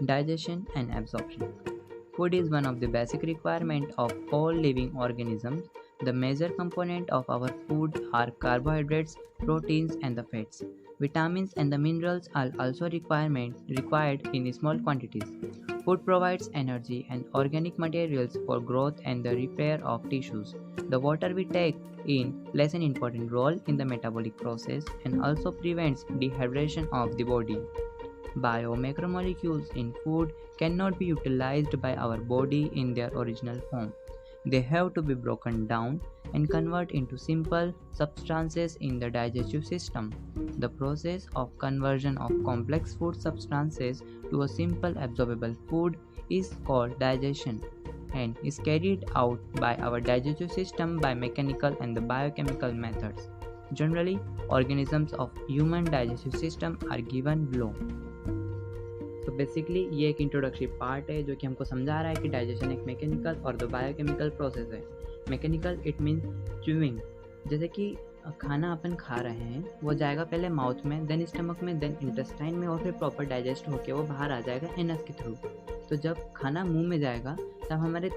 Digestion and absorption. Food is one of the basic requirements of all living organisms. The major component of our food are carbohydrates, proteins, and the fats. Vitamins and the minerals are also required in small quantities. Food provides energy and organic materials for growth and the repair of tissues. The water we take in plays an important role in the metabolic process and also prevents dehydration of the body. Biomacromolecules in food cannot be utilized by our body in their original form. They have to be broken down and converted into simple substances in the digestive system. The process of conversion of complex food substances to a simple absorbable food is called digestion and is carried out by our digestive system by mechanical and the biochemical methods. Generally, organisms of human digestive system are given below. तो basically ये एक introductory part है जो कि हमको समझा रहा है कि डाइजेशन एक मैकेनिकल और दो बायोकेमिकल प्रोसेस है। मैकेनिकल इट मीन्स च्यूइंग, जैसे कि खाना अपन खा रहे हैं वो जाएगा पहले माउथ में, देन स्टमक में, देन इंटेस्टाइन में और फिर प्रॉपर डाइजेस्ट होकर वो बाहर आ जाएगा एनस के थ्रू। तो जब खाना मुंह में जाएगा तब हमारे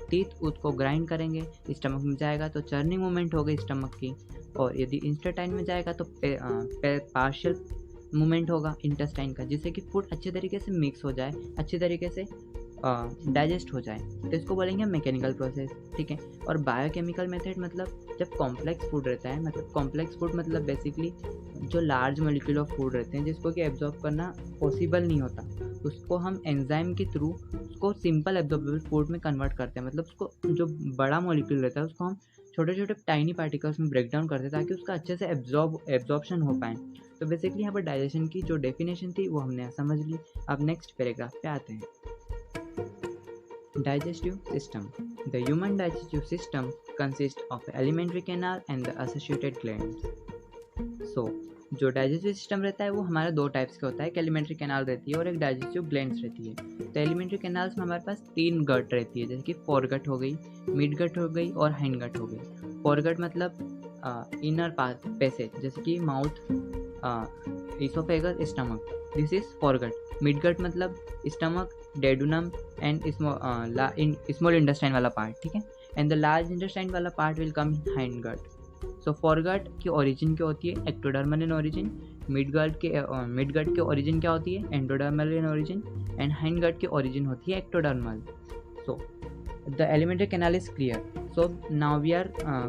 टीथ उसको ग्राइंड करेंगे, स्टमक में जाएगा तो चर्निंग मूवमेंट होगी स्टमक की, और यदि इंटेस्टाइन में जाएगा तो पार्शियल मूवमेंट होगा इंटेस्टाइन का, जिससे कि फूड अच्छे तरीके से मिक्स हो जाए, अच्छे तरीके से डाइजेस्ट हो जाए। तो इसको बोलेंगे मैकेनिकल प्रोसेस, ठीक है। और बायोकेमिकल मेथड मतलब जब कॉम्प्लेक्स फूड रहता है, मतलब कॉम्प्लेक्स फूड मतलब बेसिकली जो लार्ज मॉलिक्यूल ऑफ फूड रहते हैं जिसको कि एब्जॉर्ब करना पॉसिबल नहीं होता, उसको हम एंजाइम के थ्रू उसको सिंपल एब्जॉर्बेबल फूड में कन्वर्ट करते हैं। मतलब उसको जो बड़ा मॉलिक्यूल रहता है उसको हम छोटे छोटे टाइनी पार्टिकल्स में ब्रेक डाउन करते हैं ताकि उसका अच्छे से एब्जॉर्प्शन हो पाए। तो बेसिकली यहाँ पर डाइजेशन की जो डेफिनेशन थी वो हमने समझ ली। अब नेक्स्ट पैराग्राफ पे आते हैं। Digestive system. The human digestive system consists of the alimentary canal and the associated glands. So, जो डाइजेस्टिव सिस्टम रहता है वो हमारा दो टाइप्स का होता है, एक एलिमेंट्री कैनाल रहती है और एक डाइजेस्टिव ग्लैंड्स रहती है। तो एलिमेंट्री कैनाल्स में हमारे पास तीन गट रहती है, जैसे कि फोरगट हो गई, मिड गट हो गई और हाइंड गट हो गई। फोरगट मतलब इनर पैसेज, जैसे कि mouth, oesophagus, stomach, this is foregut. Mid gut मतलब stomach, duodenum and small intestine वाला पार्ट, ठीक है। एंड द लार्ज इंटेस्टाइन वाला part will come in hind gut. So foregut की ओरिजिन क्या होती है? Ectodermal in origin. Mid gut के ओरिजिन क्या होती है? Endodermal in origin. And hind gut की ओरिजिन होती है ectodermal. So the alimentary canal is clear. So now we are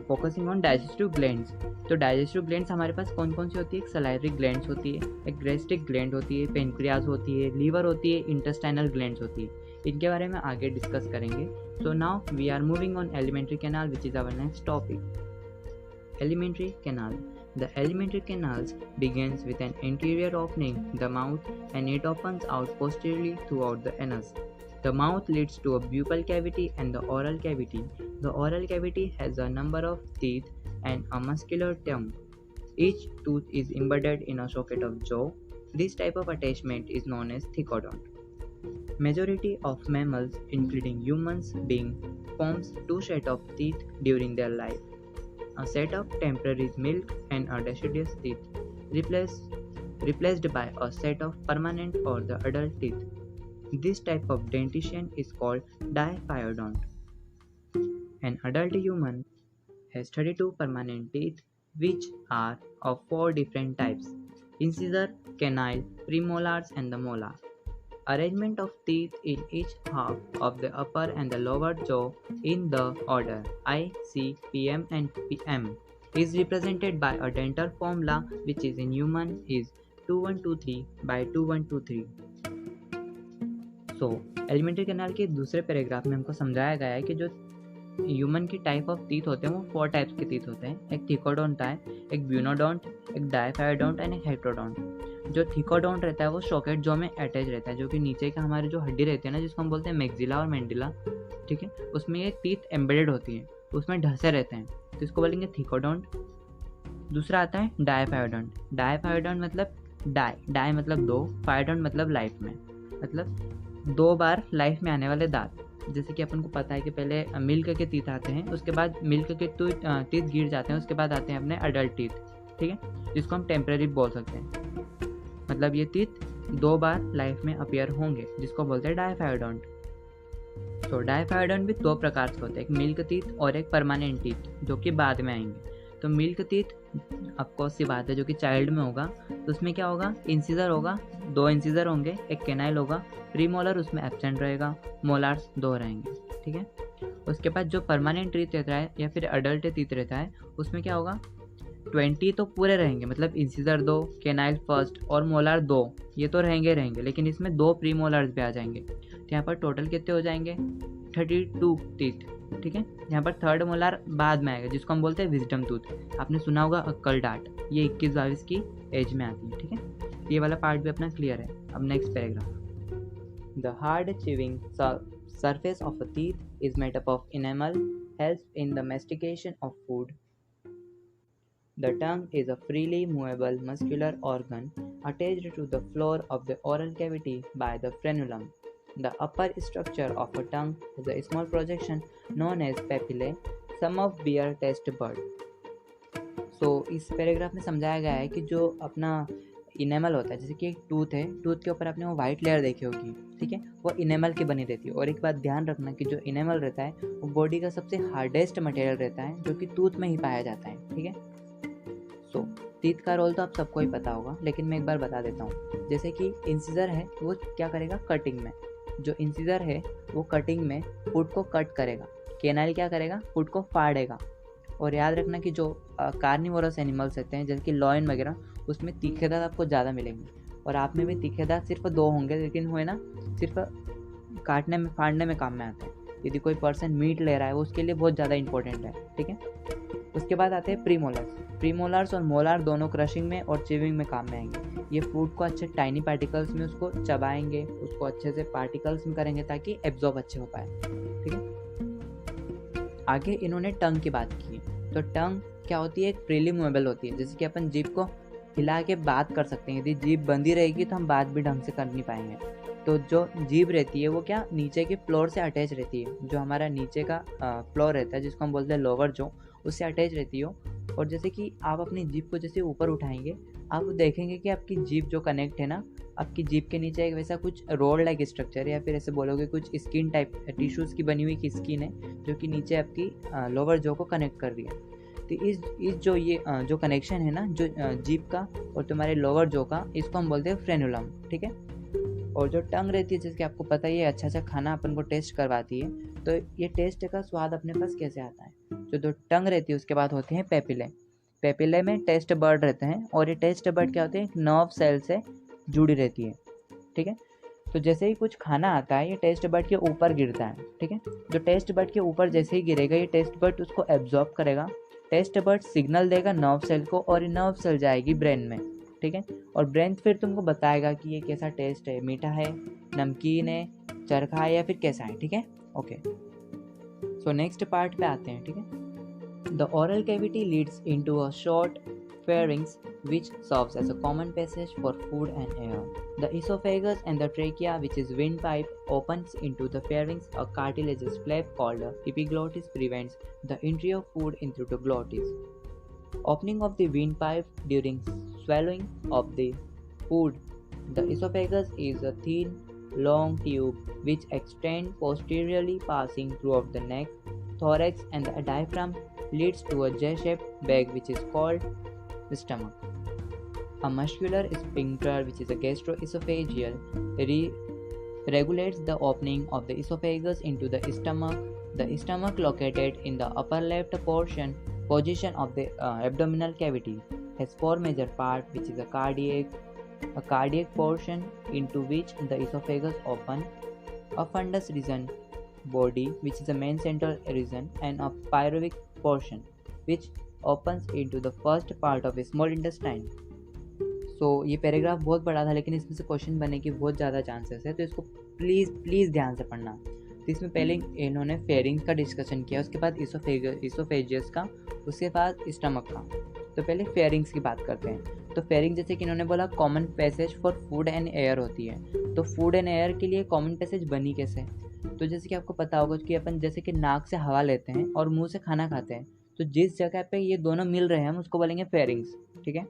focusing on digestive glands. तो डाइजेस्टिव ग्लैंड्स हमारे पास कौन कौन सी होती है? एक सलाइवरी ग्लैंड्स होती है, एक गैस्ट्रिक ग्लैंड होती है, पेनक्रियाज होती है, लीवर होती है, इंटेस्टाइनल ग्लैंड्स होती है। इनके बारे में आगे डिस्कस करेंगे। So now we are moving on alimentary canal which is our next topic. Alimentary canal. The alimentary canals begins with an anterior opening, the mouth, and it opens out posteriorly throughout the anus. The mouth leads to a buccal cavity and the oral cavity. The oral cavity has a number of teeth and a muscular tongue. Each tooth is embedded in a socket of jaw. This type of attachment is known as thecodont. Majority of mammals, including humans being, forms two sets of teeth during their life. A set of temporary milk and a deciduous teeth, replaced by a set of permanent or the adult teeth. This type of dentition is called diphyodont. An adult human has 32 permanent teeth, which are of 4 different types: incisor, canine, premolars, and the molar. Arrangement of teeth in each half of the upper and the lower jaw in the order I, C, PM, and PM is represented by a dental formula which is in human is 2123 by 2123. So, alimentary canal के दूसरे paragraph में हमको समझाया गया है कि जो human की टाइप ऑफ टीथ होते हैं वो 4 टाइप्स के टीथ होते हैं। एक थिकोडोंट है, एक ब्यूनोडोंट, एक डायफायोडोंट एंड एक हेट्रोडोंट। जो थिकोडोंट रहता है वो सॉकेट जॉ में अटैच रहता है, जो कि नीचे का हमारी जो हड्डी रहती है ना, जिसको हम बोलते हैं मैक्सिला और मैंडिला, ठीक है, उसमें ये टीथ एम्बेडेड होती है, उसमें ढसे रहते हैं, तो इसको बोलेंगे थिकोडोंट। दूसरा आता है डायफायोडोंट। डायफायोडोंट मतलब डाई मतलब 2, फायोडोंट मतलब लाइफ में, मतलब 2 बार लाइफ में आने वाले दांत। जैसे कि अपन को पता है कि पहले मिल्क के टीथ आते हैं, उसके बाद मिल्क के टीथ गिर जाते हैं, उसके बाद आते हैं अपने अडल्ट टीथ, ठीक है, जिसको हम टेम्परेरी बोल सकते हैं। मतलब ये टीथ 2 बार लाइफ में अपीयर होंगे, जिसको बोलते हैं डायफायोडोंट। तो डायफायोडोंट भी 2 प्रकार से होते हैं, एक मिल्क टीथ और एक परमानेंट टीथ, जो कि बाद में आएंगे। तो मिल्क टीथ ऑफकोर्स सी बात है, जो कि चाइल्ड में होगा, तो उसमें क्या होगा, इंसिजर होगा, 2 इंसिजर होंगे, एक कैनाइल होगा, प्रीमोलर उसमें एब्सेंट रहेगा, मोलार्स 2 रहेंगे, ठीक है। उसके बाद जो परमानेंट टीथ रहता है या फिर अडल्ट टीथ रहता है, उसमें क्या होगा, 20 तो पूरे रहेंगे, मतलब इंसिजर 2, कैनाइल फर्स्ट और मोलार 2, ये तो रहेंगे, लेकिन इसमें 2 प्रीमोलार्स भी आ जाएंगे। तो यहाँ पर टोटल कितने हो जाएंगे, 32 टीथ, ठीक है। यहाँ पर थर्ड मोलार बाद में आएगा, जिसको हम बोलते हैं विजडम टूथ। आपने सुना होगा अक्कल डांट, ये 21-22 की एज में आती है, ठीक है। ये वाला पार्ट भी अपना क्लियर है। अब next paragraph, the hard chewing surface of a teeth is made up of enamel, helps in the mastication of food. The tongue is a freely movable muscular organ attached to the floor of the oral cavity by the frenulum. The upper structure of a tongue is a small projection known as papillae. Some of bear taste bud. So इस paragraph में समझाया गया है कि जो अपना enamel होता है, जैसे कि एक टूथ है, टूथ के ऊपर आपने वो वाइट लेयर देखी होगी, ठीक है, वो इनेमल की बनी रहती है। और एक बात ध्यान रखना कि जो इनेमल रहता है वो बॉडी का सबसे हार्डेस्ट मटेरियल रहता है, जो कि टूथ में ही पाया जाता है, ठीक है। सो टीथ का रोल तो आप सबको ही पता होगा, लेकिन मैं एक बार बता देता हूँ। जैसे कि इंसिजर है, वो क्या करेगा, कटिंग में, जो इंसिजर है वो कटिंग में फूड को कट करेगा। कैनाइल क्या करेगा, फूड को फाड़ेगा। और याद रखना कि जो कार्निवोरस एनिमल्स रहते हैं, जैसे कि लॉयन वगैरह, उसमें तीखे दांत आपको ज़्यादा मिलेंगे, और आप में भी तीखे दांत सिर्फ 2 होंगे, लेकिन हुए ना सिर्फ काटने में फाड़ने में काम में आते हैं। यदि कोई पर्सन मीट ले रहा है, वो उसके लिए बहुत ज़्यादा इंपॉर्टेंट है, ठीक है। उसके बाद आते हैं प्रीमोलर्स। प्रीमोलर्स और मोलार दोनों क्रशिंग में और चिविंग में काम में आएंगे। ये फूड को अच्छे टाइनी पार्टिकल्स में उसको चबाएंगे, उसको अच्छे से पार्टिकल्स में करेंगे ताकि एब्जॉर्ब अच्छे हो पाए, ठीक है। आगे इन्होंने टंग की बात की। तो टंग क्या होती है, एक फ्रीली मूवेबल होती है, जैसे कि अपन जीभ को हिला के बात कर सकते हैं। यदि जीभ बंदी रहेगी तो हम बात भी ढंग से कर नहीं पाएंगे। तो जो जीभ रहती है वो क्या, नीचे के फ्लोर से अटैच रहती है, जो हमारा नीचे का फ्लोर रहता है, जिसको हम बोलते हैं लोअर जो, उससे अटैच रहती हो। और जैसे कि आप अपनी जीभ को जैसे ऊपर उठाएंगे, आप देखेंगे कि आपकी जीभ जो कनेक्ट है ना, आपकी जीभ के नीचे एक वैसा कुछ रोड लाइक स्ट्रक्चर है, या फिर ऐसे बोलोगे कुछ स्किन टाइप टिश्यूज़ की बनी हुई की स्किन है, जो कि नीचे आपकी लोअर जो को कनेक्ट कर रही है। तो इस जो ये जो कनेक्शन है ना, जो जीभ का और तुम्हारे लोअर जो का, इसको हम बोलते हैं फ्रेनुलम, ठीक है। और जो टंग रहती है, जिसके आपको पता ही है, अच्छा खाना अपन को टेस्ट करवाती है। तो ये टेस्ट का स्वाद अपने पास कैसे आता है, जो टंग रहती है उसके बाद होते हैं पेपिले। पेपिले में टेस्ट बर्ड रहते हैं, और ये टेस्ट बर्ड क्या होते हैं, एक नर्व सेल से जुड़ी रहती है, ठीक है। तो जैसे ही कुछ खाना आता है, ये टेस्ट बर्ड के ऊपर गिरता है, ठीक है। जो टेस्ट बर्ड के ऊपर जैसे ही गिरेगा, ये टेस्ट बर्ड उसको एब्जॉर्ब करेगा। टेस्ट बर्ड सिग्नल देगा नर्व सेल को, और ये नर्व सेल जाएगी ब्रेन में, ठीक है। और ब्रेन फिर तुमको बताएगा कि ये कैसा टेस्ट है, मीठा है, नमकीन है, चरखा है, या फिर कैसा है, ठीक है। ओके, सो नेक्स्ट पार्ट पे आते हैं, ठीक है। The oral cavity Leeds into a short pharynx which serves as a common passage for food and air. The esophagus and the trachea, which is windpipe, opens into the pharynx. A cartilaginous flap called a epiglottis prevents the entry of food into the glottis. Opening of the windpipe during swallowing of the food. The esophagus is a thin, long tube which extends posteriorly, passing throughout the neck, thorax, and the diaphragm, leads to a J-shaped bag which is called the stomach. A muscular sphincter, which is a gastroesophageal, regulates the opening of the esophagus into the stomach. The stomach, located in the upper left position of the abdominal cavity, has 4 major parts, which is a cardiac portion into which the esophagus opens, a fundus region body, which is a main central region, and a pyrovic portion, which opens into the first part of a small intestine. So ये paragraph बहुत बड़ा था, लेकिन इसमें से question बनने की बहुत ज़्यादा चांसेस है, तो इसको प्लीज़ ध्यान से पढ़ना। तो इसमें पहले इन्होंने फेरिंग्स का डिस्कशन किया, उसके बाद इसोफेजियस का, उसके बाद स्टमक का। तो पहले फेरिंग्स की बात करते हैं। तो फेरिंग, जैसे कि इन्होंने बोला, common passage for food and air होती है। तो फूड एंड एयर के लिए कॉमन पैसेज बनी कैसे? तो जैसे कि आपको पता होगा कि अपन जैसे कि नाक से हवा लेते हैं और मुंह से खाना खाते हैं, तो जिस जगह पे ये दोनों मिल रहे हैं हम उसको बोलेंगे फेरिंग्स, ठीक है।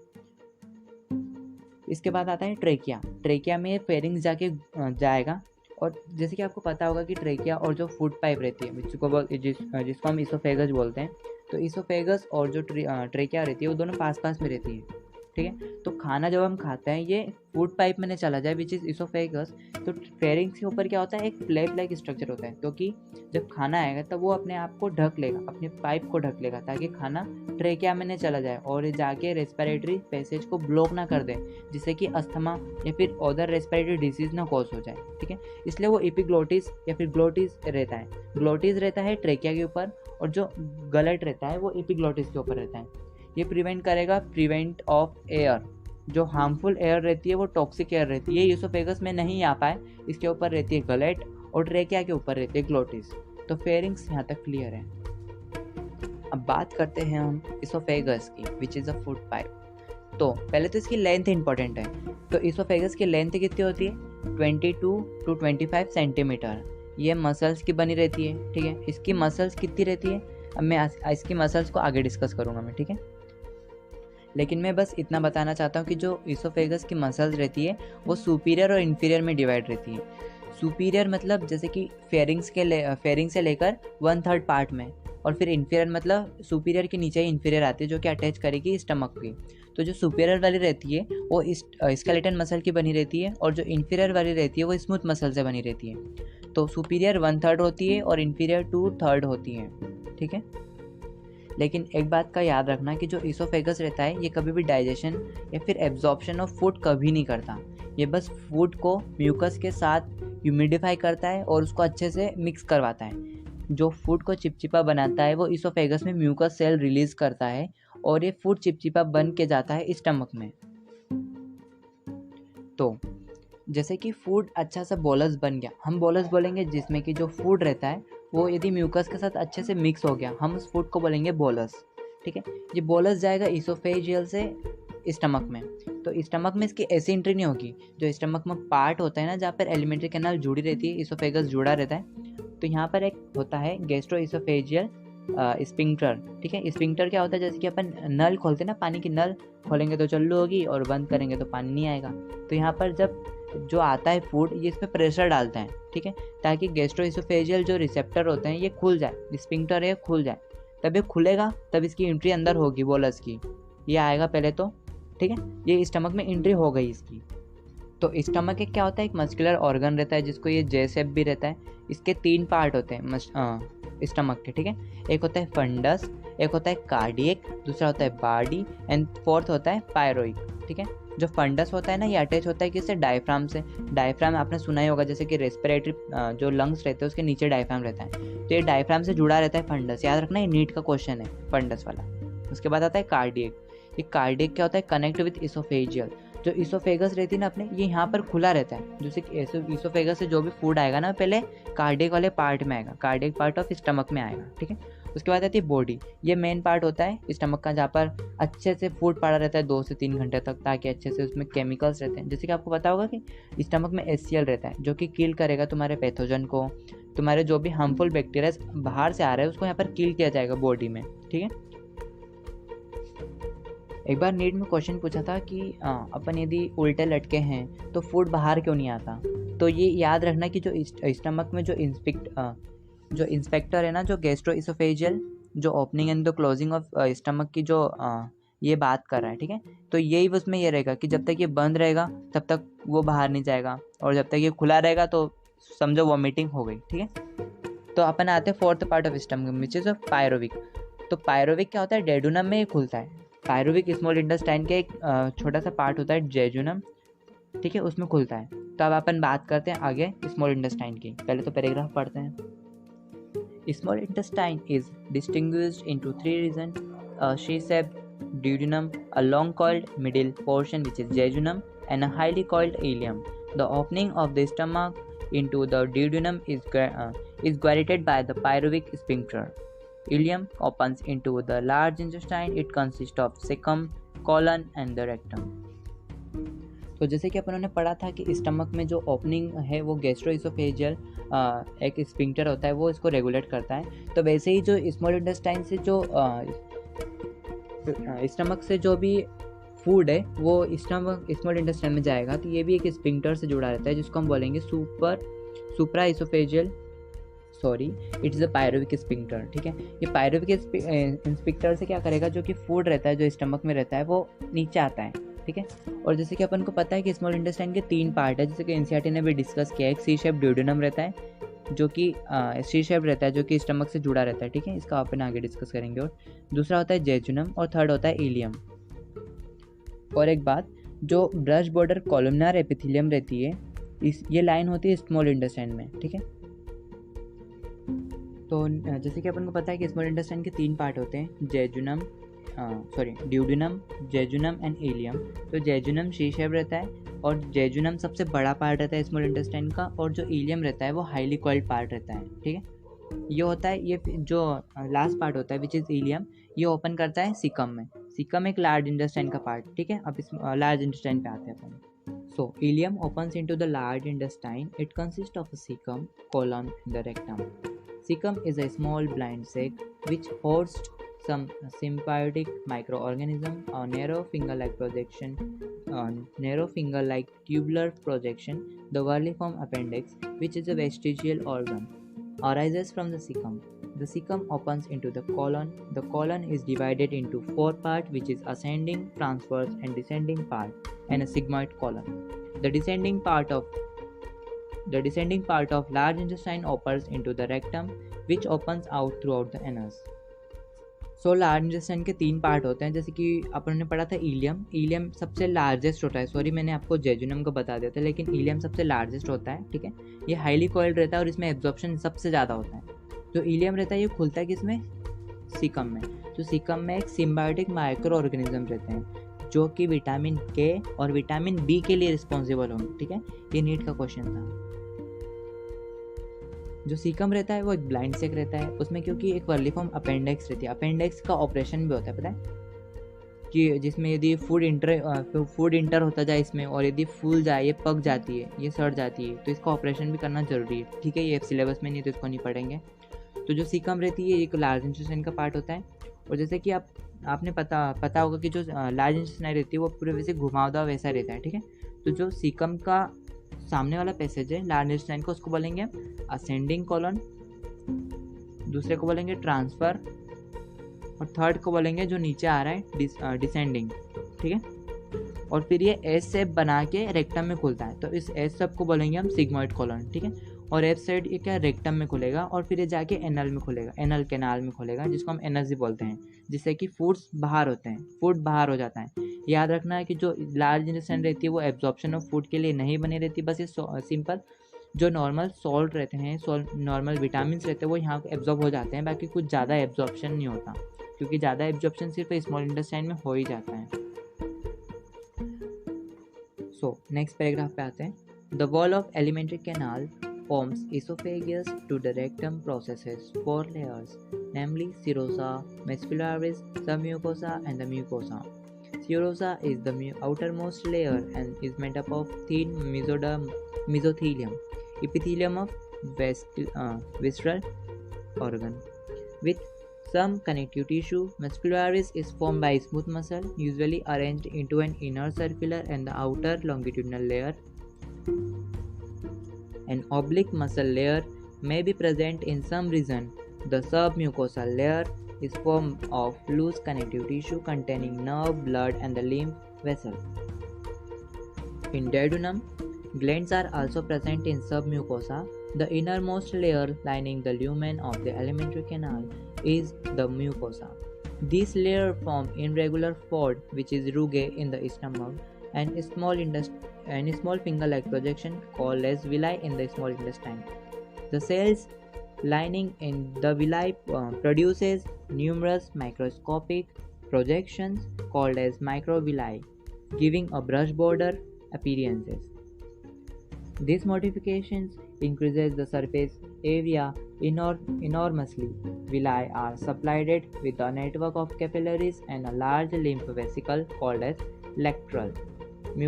इसके बाद आता है ट्रेकिया। ट्रेकिया में फेरिंग्स जाके जाएगा, और जैसे कि आपको पता होगा कि ट्रेकिया और जो फूड पाइप रहती है जिसको हम इसोफेगस बोलते हैं, तो इसोफेगस और जो ट्रेकिया रहती है वो दोनों पास पास में रहती है, ठीक है। तो खाना जब हम खाते हैं ये फूड पाइप में चला जाए विच इज़ इसोफेगस, तो फेरिंग्स के ऊपर क्या होता है, एक फ्लैप लाइक स्ट्रक्चर होता है, क्योंकि जब खाना आएगा तब वो अपने आप को ढक लेगा, अपने पाइप को ढक लेगा, ताकि खाना ट्रेकिया में न चला जाए और ये जाके रेस्पिरेटरी पैसेज को ब्लॉक ना कर दे, जिससे कि अस्थमा या फिर अदर रेस्पिरेटरी डिजीज ना कॉज हो जाए, ठीक है। इसलिए वो एपिग्लोटिस या फिर ग्लोटिस रहता है। ग्लोटिस रहता है ट्रेकिया के ऊपर, और जो गलट रहता है वो एपिग्लोटिस के ऊपर रहता है। ये प्रिवेंट ऑफ एयर, जो हार्मफुल एयर रहती है वो टॉक्सिक एयर रहती है, इसोफेगस में नहीं आ पाए, इसके ऊपर रहती है गलेट, और ट्रेकिया के ऊपर रहती है ग्लोटिस। तो फेरिंग्स यहाँ तक क्लियर है। अब बात करते हैं हम इसोफेगस की, which is a food pipe. तो पहले तो इसकी लेंथ इंपॉर्टेंट है। तो इसोफेगस की लेंथ कितनी होती है, 22 to 25 सेंटीमीटर। ये मसल्स की बनी रहती है, ठीक है। इसकी मसल्स कितनी रहती है, अब मैं इसकी मसल्स को आगे डिस्कस करूँगा मैं, ठीक है। लेकिन मैं बस इतना बताना चाहता हूँ कि जो इसोफेगस की मसल्स रहती है वो सुपीरियर और इन्फीरियर में डिवाइड रहती है। सुपीरियर मतलब जैसे कि फेरिंग से लेकर 1/3 पार्ट में, और फिर इन्फीरियर मतलब सुपीरियर के नीचे ही इन्फीरियर आती है, जो कि अटैच करेगी स्टमक की। तो जो सुपीरियर वाली रहती है वो स्केलेटन मसल की बनी रहती है, और जो इन्फीरियर वाली रहती है वो स्मूथ मसल से बनी रहती है। तो सुपीरियर 1/3 होती है और इन्फीरियर 2/3 होती है, ठीक है। लेकिन एक बात का याद रखना कि जो इसोफेगस रहता है ये कभी भी डाइजेशन या फिर एब्जॉर्प्शन ऑफ फूड कभी नहीं करता। ये बस फूड को म्यूकस के साथ ह्यूमिडिफाई करता है और उसको अच्छे से मिक्स करवाता है। जो फूड को चिपचिपा बनाता है वो इसोफेगस में म्यूकस सेल रिलीज करता है, और ये फूड चिपचिपा बन के जाता है स्टमक में। तो जैसे कि फूड अच्छा सा बोलस बन गया, हम बोलस बोलेंगे जिसमें कि जो फूड रहता है वो यदि म्यूकस के साथ अच्छे से मिक्स हो गया, हम उस फूड को बोलेंगे बोलस, ठीक है। ये बोलस जाएगा इसोफेजियल से स्टमक में। तो स्टमक में इसकी ऐसी एंट्री नहीं होगी। जो स्टमक में पार्ट होता है ना, जहाँ पर एलिमेंट्री कैनाल जुड़ी रहती है, इसोफेगस जुड़ा रहता है, तो यहाँ पर एक होता है गैस्ट्रो इसोफेजियल स्पिंक्टर, ठीक है। स्पिंक्टर क्या होता है, जैसे कि अपन नल खोलते हैं ना, पानी की नल खोलेंगे तो चालू होगी और बंद करेंगे तो पानी नहीं आएगा। तो यहाँ पर जब जो आता है फूड, ये इस पर प्रेशर डालता है, ठीक है, ताकि गैस्ट्रोइसोफेजियल जो रिसेप्टर होते हैं ये खुल जाए, स्पिंक्टर है खुल जाए। तब ये खुलेगा, तब इसकी एंट्री अंदर होगी बोलस की, ये आएगा पहले तो, ठीक है। ये स्टमक में एंट्री हो गई इसकी। तो स्टमक एक क्या होता है, एक मस्कुलर ऑर्गन रहता है जिसको ये जे शेप भी रहता है। इसके 3 पार्ट होते हैं स्टमक के, ठीक है। एक होता है फंडस, एक होता है कार्डियक, दूसरा होता है बॉडी, एंड फोर्थ होता है पायरोइक, ठीक है। जो फंडस होता है ना, ये अटैच होता है किससे, डायफ्राम से। डायफ्राम आपने सुना ही होगा, जैसे कि रेस्पिरेटरी जो लंग्स रहते हैं उसके नीचे डायफ्राम रहता है, तो ये डायफ्राम से जुड़ा रहता है फंडस। याद रखना, ये नीट का क्वेश्चन है फंडस वाला। उसके बाद आता है कार्डियक। ये कार्डियक क्या होता है, कनेक्ट विद इसोफेजियल। जो इसोफेगस रहती है ना अपने, ये यहाँ पर खुला रहता है। जैसे इसोफेगस से जो भी फूड आएगा ना, पहले कार्डियक वाले पार्ट में आएगा, कार्डियक पार्ट ऑफ स्टमक में आएगा, ठीक है। उसके बाद आती है बॉडी। ये मेन पार्ट होता है स्टमक का, जहाँ पर अच्छे से फूड पड़ा रहता है 2 से 3 घंटे तक, ताकि अच्छे से उसमें केमिकल्स रहते हैं। जैसे कि आपको पता होगा कि स्टमक में HCl रहता है, जो कि किल करेगा तुम्हारे पैथोजन को, तुम्हारे जो भी हार्मफुल बैक्टीरिया बाहर से आ रहे हैं उसको यहाँ पर किल किया जाएगा बॉडी में, ठीक है। एक बार नीट में क्वेश्चन पूछा था कि अपन यदि उल्टे लटके हैं तो फूड बाहर क्यों नहीं आता। तो ये याद रखना कि जो स्टमक में जो इंस्पेक्टर है ना, जो गैस्ट्रो इसोफेजियल, जो opening and the closing of stomach की जो ये बात कर रहा है, ठीक है। तो यही उसमें ये रहेगा कि जब तक ये बंद रहेगा तब तक वो बाहर नहीं जाएगा, और जब तक ये खुला रहेगा तो समझो वॉमिटिंग हो गई, ठीक है। तो अपन आते हैं 4th part of stomach, which is pyruvic. तो पायरोविक क्या होता है, डेडुनम में खुलता है। पायरोविक स्मॉल इंटेस्टाइन का एक छोटा सा पार्ट होता है जेजुनम, ठीक है, उसमें खुलता है। तो अब अपन बात करते हैं आगे स्मॉल इंटेस्टाइन की। पहले तो पैराग्राफ पढ़ते हैं। Small intestine is distinguished into 3 region, she-shaped duodenum, a long coiled middle portion which is jejunum, and a highly coiled ileum. The opening of the stomach into the duodenum is guarded by the pyrovic sphincter. Ileum opens into the large intestine. It consists of cecum, colon and the rectum. तो जैसे कि अपन ने पढ़ा था कि stomach में जो opening है वो गैस्ट्रोइसोफेजियल एक स्फिंक्टर होता है, वो इसको रेगुलेट करता है। तो वैसे ही जो स्मॉल इंटेस्टाइन से जो स्टमक से जो भी फूड है वो स्टमक स्मॉल इंटेस्टाइन में जाएगा, तो ये भी एक स्पिंक्टर से जुड़ा रहता है जिसको हम बोलेंगे सुप्रा oesophageal, sorry it is a pyruvic sphincter. ठीक है, ये पायरोविक स्पिंक्टर से क्या करेगा, जो कि फूड रहता है जो स्टमक में रहता है वो नीचे आता है। ठीक है, और जैसे कि अपन को पता है कि स्मॉल इंटेस्टाइन के 3 पार्ट है, जैसे कि एनसीईआरटी ने भी डिस्कस किया है। एक सी शेप ड्यूडेनम रहता है जो कि सी शेप रहता है जो कि स्टमक से जुड़ा रहता है। ठीक है, इसका अपन आगे डिस्कस करेंगे। और दूसरा होता है जेजुनम और थर्ड होता है इलियम। और एक बात, जो ब्रश बॉर्डर कॉलमनार एपिथेलियम रहती है, ये लाइन होती है स्मॉल इंटेस्टाइन में। ठीक है, तो जैसे कि अपन को पता है कि स्मॉल इंटेस्टाइन के 3 पार्ट होते हैं, ड्यूडेनम, जेजुनम एंड इलियम। तो जेजुनम सी शेप रहता है और जेजुनम सबसे बड़ा पार्ट रहता है स्मॉल इंटेस्टाइन का, और जो इलियम रहता है वो हाईली कॉइल्ड पार्ट रहता है। ठीक है, ये होता है, ये जो लास्ट पार्ट होता है विच इज़ इलियम, ये ओपन करता है सीकम में। सीकम एक लार्ज इंटेस्टाइन का पार्ट। ठीक है, अब इस लार्ज इंटेस्टाइन पे आते हैं अपन। So, ileum opens into the large intestine. It consists of a cecum, colon, and the rectum. Cecum is a small blind sac which hosts some symbiotic microorganism, a narrow finger-like tubular projection. The vermiform appendix, which is a vestigial organ, arises from the cecum. The cecum opens into the colon. The colon is divided into 4 parts, which is ascending, transverse, and descending part, and a sigmoid colon. The descending part of large intestine opens into the rectum, which opens out throughout the anus. So large intestine के 3 part होते हैं, जैसे कि अपन ने पढ़ा था ilium सबसे largest होता है। सॉरी, मैंने आपको जेजुनम को बता दिया था, लेकिन इलियम सबसे लार्जेस्ट होता है। ठीक है, ये हाईली कॉइल्ड रहता है और इसमें एब्जॉर्प्शन सबसे ज़्यादा होता है। जो इलियम रहता है ये खुलता है किसमें, सीकम में। तो सीकम में एक सिम्बायोटिक माइक्रो ऑर्गेनिज्म रहते हैं जो कि विटामिन के और विटामिन बी के लिए रिस्पॉन्सिबल होंगे। ठीक है, ये नीट का क्वेश्चन था। जो सीकम रहता है वो एक ब्लाइंड सेक रहता है, उसमें क्योंकि एक वर्लिफॉर्म अपेंडिक्स रहती है। अपेंडिक्स का ऑपरेशन भी होता है, पता है, कि जिसमें यदि फूड इंटर होता जाए इसमें, और यदि फूल जाए, ये पक जाती है, ये सड़ जाती है, तो इसका ऑपरेशन भी करना जरूरी है। ठीक है, ये सिलेबस में नहीं तो इसको नहीं पढ़ेंगे। तो जो सीकम रहती है ये एक लार्ज इंटेस्टाइन का पार्ट होता है। और जैसे कि आपने पता होगा कि जो लार्ज इंटेस्टाइन रहती है वो पूरे वैसे घुमावदार वैसा रहता है। ठीक है, तो जो सीकम का सामने वाला पैसेज है लार्ज इंटेस्टाइन को, उसको बोलेंगे असेंडिंग कॉलन, दूसरे को बोलेंगे ट्रांसफर, और थर्ड को बोलेंगे जो नीचे आ रहा है डिसेंडिंग। ठीक है, और फिर ये एस शेप बना के रेक्टम में खुलता है, तो इस एस शेप को बोलेंगे हम सिग्मोइड कॉलन। ठीक है, और एफ साइड ये क्या रेक्टम में खुलेगा और फिर ये जाके एनल में खुलेगा, एनल कैनाल में खुलेगा, जिसको हम एनर्जी बोलते हैं, जिससे कि फूड बाहर हो जाता है। याद रखना है कि जो लार्ज इंटेस्टाइन रहती है वो एब्जॉर्प्शन ऑफ फूड के लिए नहीं बनी रहती, बस ये सिंपल जो नॉर्मल सॉल्ट रहते हैं, नॉर्मल विटामिन रहते हैं वो यहाँ एब्जॉर्ब हो जाते हैं, बाकी कुछ ज़्यादा एब्जॉर्प्शन नहीं होता, क्योंकि ज़्यादा एब्जॉर्प्शन सिर्फ स्मॉल इंटेस्टाइन में हो ही जाता है। सो नेक्स्ट पैराग्राफ पे आते हैं। The wall of alimentary canal forms esophagus to the rectum processes 4 layers, namely serosa, muscularis, submucosa, and the mucosa. Serosa is the outermost layer and is made up of thin mesothelium, epithelium of visceral organ, with some connective tissue. Muscularis is formed by smooth muscle, usually arranged into an inner circular and the outer longitudinal layer. An oblique muscle layer may be present in some region. The submucosal layer is formed of loose connective tissue containing nerve, blood, and the lymph vessel. In duodenum, glands are also present in submucosa. The innermost layer lining the lumen of the alimentary canal is the mucosa. These layers form irregular fold, which is rugae in the stomach, and small finger-like projection called as villi in the small intestine. The cells lining in the villi produces numerous microscopic projections called as microvilli, giving a brush border appearances. These modifications increases the surface area enormously. Villi are supplied with a network of capillaries and a large lymph vesicle called as lectral. The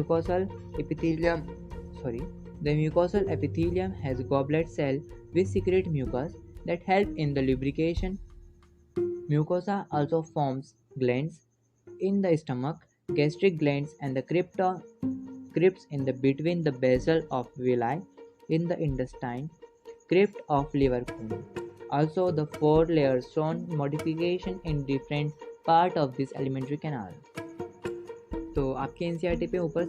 mucosal epithelium has goblet cell which secrete mucus that help in the lubrication. Mucosa also forms glands in the stomach gastric glands and the crypts in the between the basal of villi in the intestine, crypt of liver cone. Also, the four layers shown modification in different part of this alimentary canal. तो आपके NCERT पे ऊपर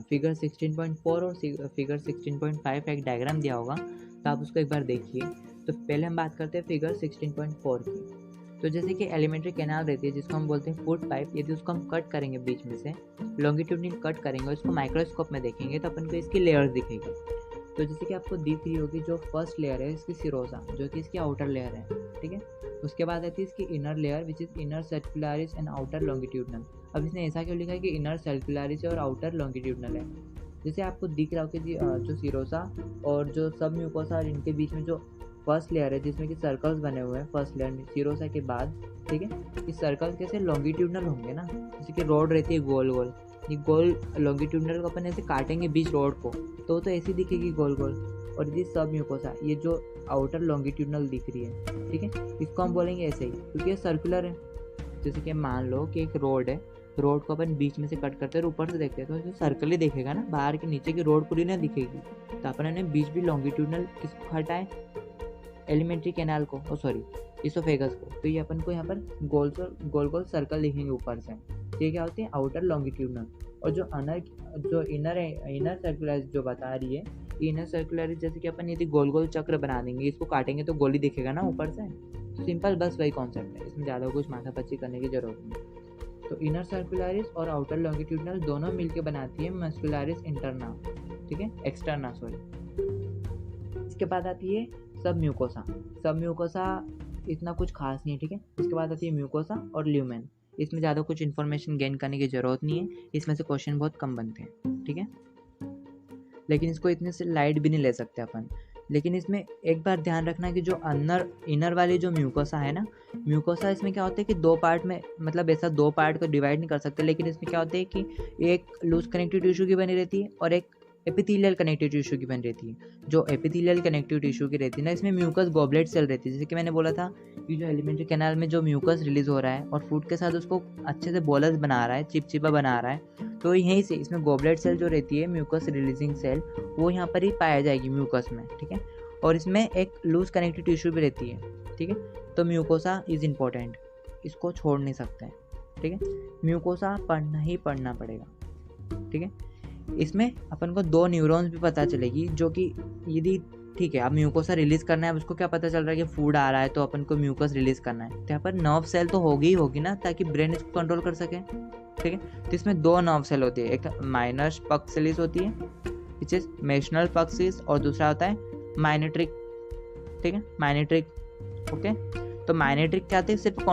figure 16.4 और figure 16.5 का एक diagram दिया होगा, तो आप उसको एक बार देखिए। तो पहले हम बात करते हैं फिगर 16.4 की। तो जैसे कि एलिमेंट्री कैनाल रहती है जिसको हम बोलते हैं फूड पाइप, यदि उसको हम कट करेंगे बीच में से, लॉन्गिट्यूडनल कट करेंगे, उसको माइक्रोस्कोप में देखेंगे तो अपन को इसकी लेयर्स दिखेगी। तो जैसे कि आपको दिख रही होगी जो फर्स्ट लेयर है इसकी सिरोसा, जो कि इसकी आउटर लेयर है, ठीक है। उसके बाद आती है इसकी inner layer which is inner circular and outer longitudinal. अब इसने ऐसा क्यों लिखा है कि इनर सर्कुलरिस और आउटर लॉन्गिट्यूडनल है? जैसे आपको दिख रहा हो कि जो सिरोसा और जो सब म्यूकोसा और इनके बीच में जो फर्स्ट लेयर है जिसमें कि सर्कल्स बने हुए हैं फर्स्ट लेयर में सिरोसा के बाद, ठीक है। इस सर्कल्स कैसे लॉन्गिट्यूडनल होंगे ना, जैसे कि रोड रहती है गोल गोल, ये गोल लॉन्गिट्यूडनल को अपन ऐसे काटेंगे बीच रोड को तो ऐसी दिखेगी गोल गोल। और ये सब म्यूकोसा ये जो आउटर लॉन्गिट्यूडनल दिख रही है, ठीक है, इसको हम बोलेंगे ऐसे ही क्योंकि ये सर्कुलर है। जैसे कि मान लो कि एक रोड है, रोड को अपन बीच में से कट करते हैं और ऊपर से देखते हैं तो सर्कल ही दिखेगा ना, बाहर के नीचे की रोड पूरी ना दिखेगी। तो अपन ने बीच भी लॉन्गिट्यूडनल किसको हटाए, एलिमेंट्री कैनाल को, इसोफेगस को। तो ये अपन को यहाँ पर गोल गोल सर्कल दिखेंगे ऊपर से। ये क्या होती है आउटर लॉन्गिट्यूडनल। और जो इनर सर्कुलर जो बता रही है, इनर सर्कुलर जैसे कि अपन यदि गोल गोल चक्र बना देंगे, इसको काटेंगे तो गोली दिखेगा ना ऊपर से। तो सिंपल बस वही कॉन्सेप्ट है, इसमें ज़्यादा कुछ माथापच्ची करने की जरूरत नहीं। तो इनर सर्कुलरिस और आउटर लॉन्गिट्यूडनल दोनों मिलकर बनाती है मस्कुलरिस इंटरना, ठीक है, एक्सटर्ना सॉरी। इसके बाद आती है सब म्यूकोसा इतना कुछ खास नहीं है, ठीक है। इसके बाद आती है म्यूकोसा और ल्यूमेन। इसमें ज़्यादा कुछ इन्फॉर्मेशन गेन करने की ज़रूरत नहीं है, इसमें से क्वेश्चन बहुत कम बनते हैं, ठीक है। लेकिन इसको इतने से लाइट भी नहीं ले सकते अपन। लेकिन इसमें एक बार ध्यान रखना कि जो इनर वाली जो म्यूकोसा है ना, म्यूकोसा इसमें क्या होता है कि दो पार्ट में, मतलब ऐसा दो पार्ट को डिवाइड नहीं कर सकते, लेकिन इसमें क्या होता है कि एक लूज कनेक्टिव टिश्यू की बनी रहती है और एक एपिथेलियल कनेक्टिव टिश्यू की बनी रहती है। जो एपिथेलियल कनेक्टिव टिश्यू की रहती है ना, इसमें म्यूकस गॉबलेट सेल रहती है। जैसे कि मैंने बोला था कि जो एलिमेंट्री कैनाल में जो म्यूकस रिलीज हो रहा है और फूड के साथ उसको अच्छे से बोलस बना रहा है, चिपचिपा बना रहा है, तो यहीं से इसमें गॉबलेट सेल जो रहती है म्यूकस रिलीजिंग सेल, वो यहाँ पर ही पाया जाएगी म्यूकस में, ठीक है। और इसमें एक लूज कनेक्टिव टिश्यू भी रहती है, ठीक है। तो म्यूकोसा इज़ इम्पोर्टेंट, इसको छोड़ नहीं सकते हैं, ठीक है। म्यूकोसा पढ़ना ही पढ़ना पड़ेगा, ठीक है। इसमें अपन को दो न्यूरॉन्स भी पता चलेगी, जो कि यदि ठीक है अब म्यूकोसा रिलीज करना है, उसको क्या पता चल रहा है कि फूड आ रहा है तो अपन को म्यूकस रिलीज करना है, तो यहाँ पर नर्व सेल तो होगी ना, ताकि ब्रेन इसको कंट्रोल कर सके, ठीक है। तो इसमें दो नर्व सेल होती है, एक माइनर पक्सिलिस होती है विच इज मेशनल पक्सिस, और दूसरा होता है माइनेट्रिक, ठीक है, माइनेट्रिक, ओके। तो माइनेट्रिक क्या आती है, सिर्फ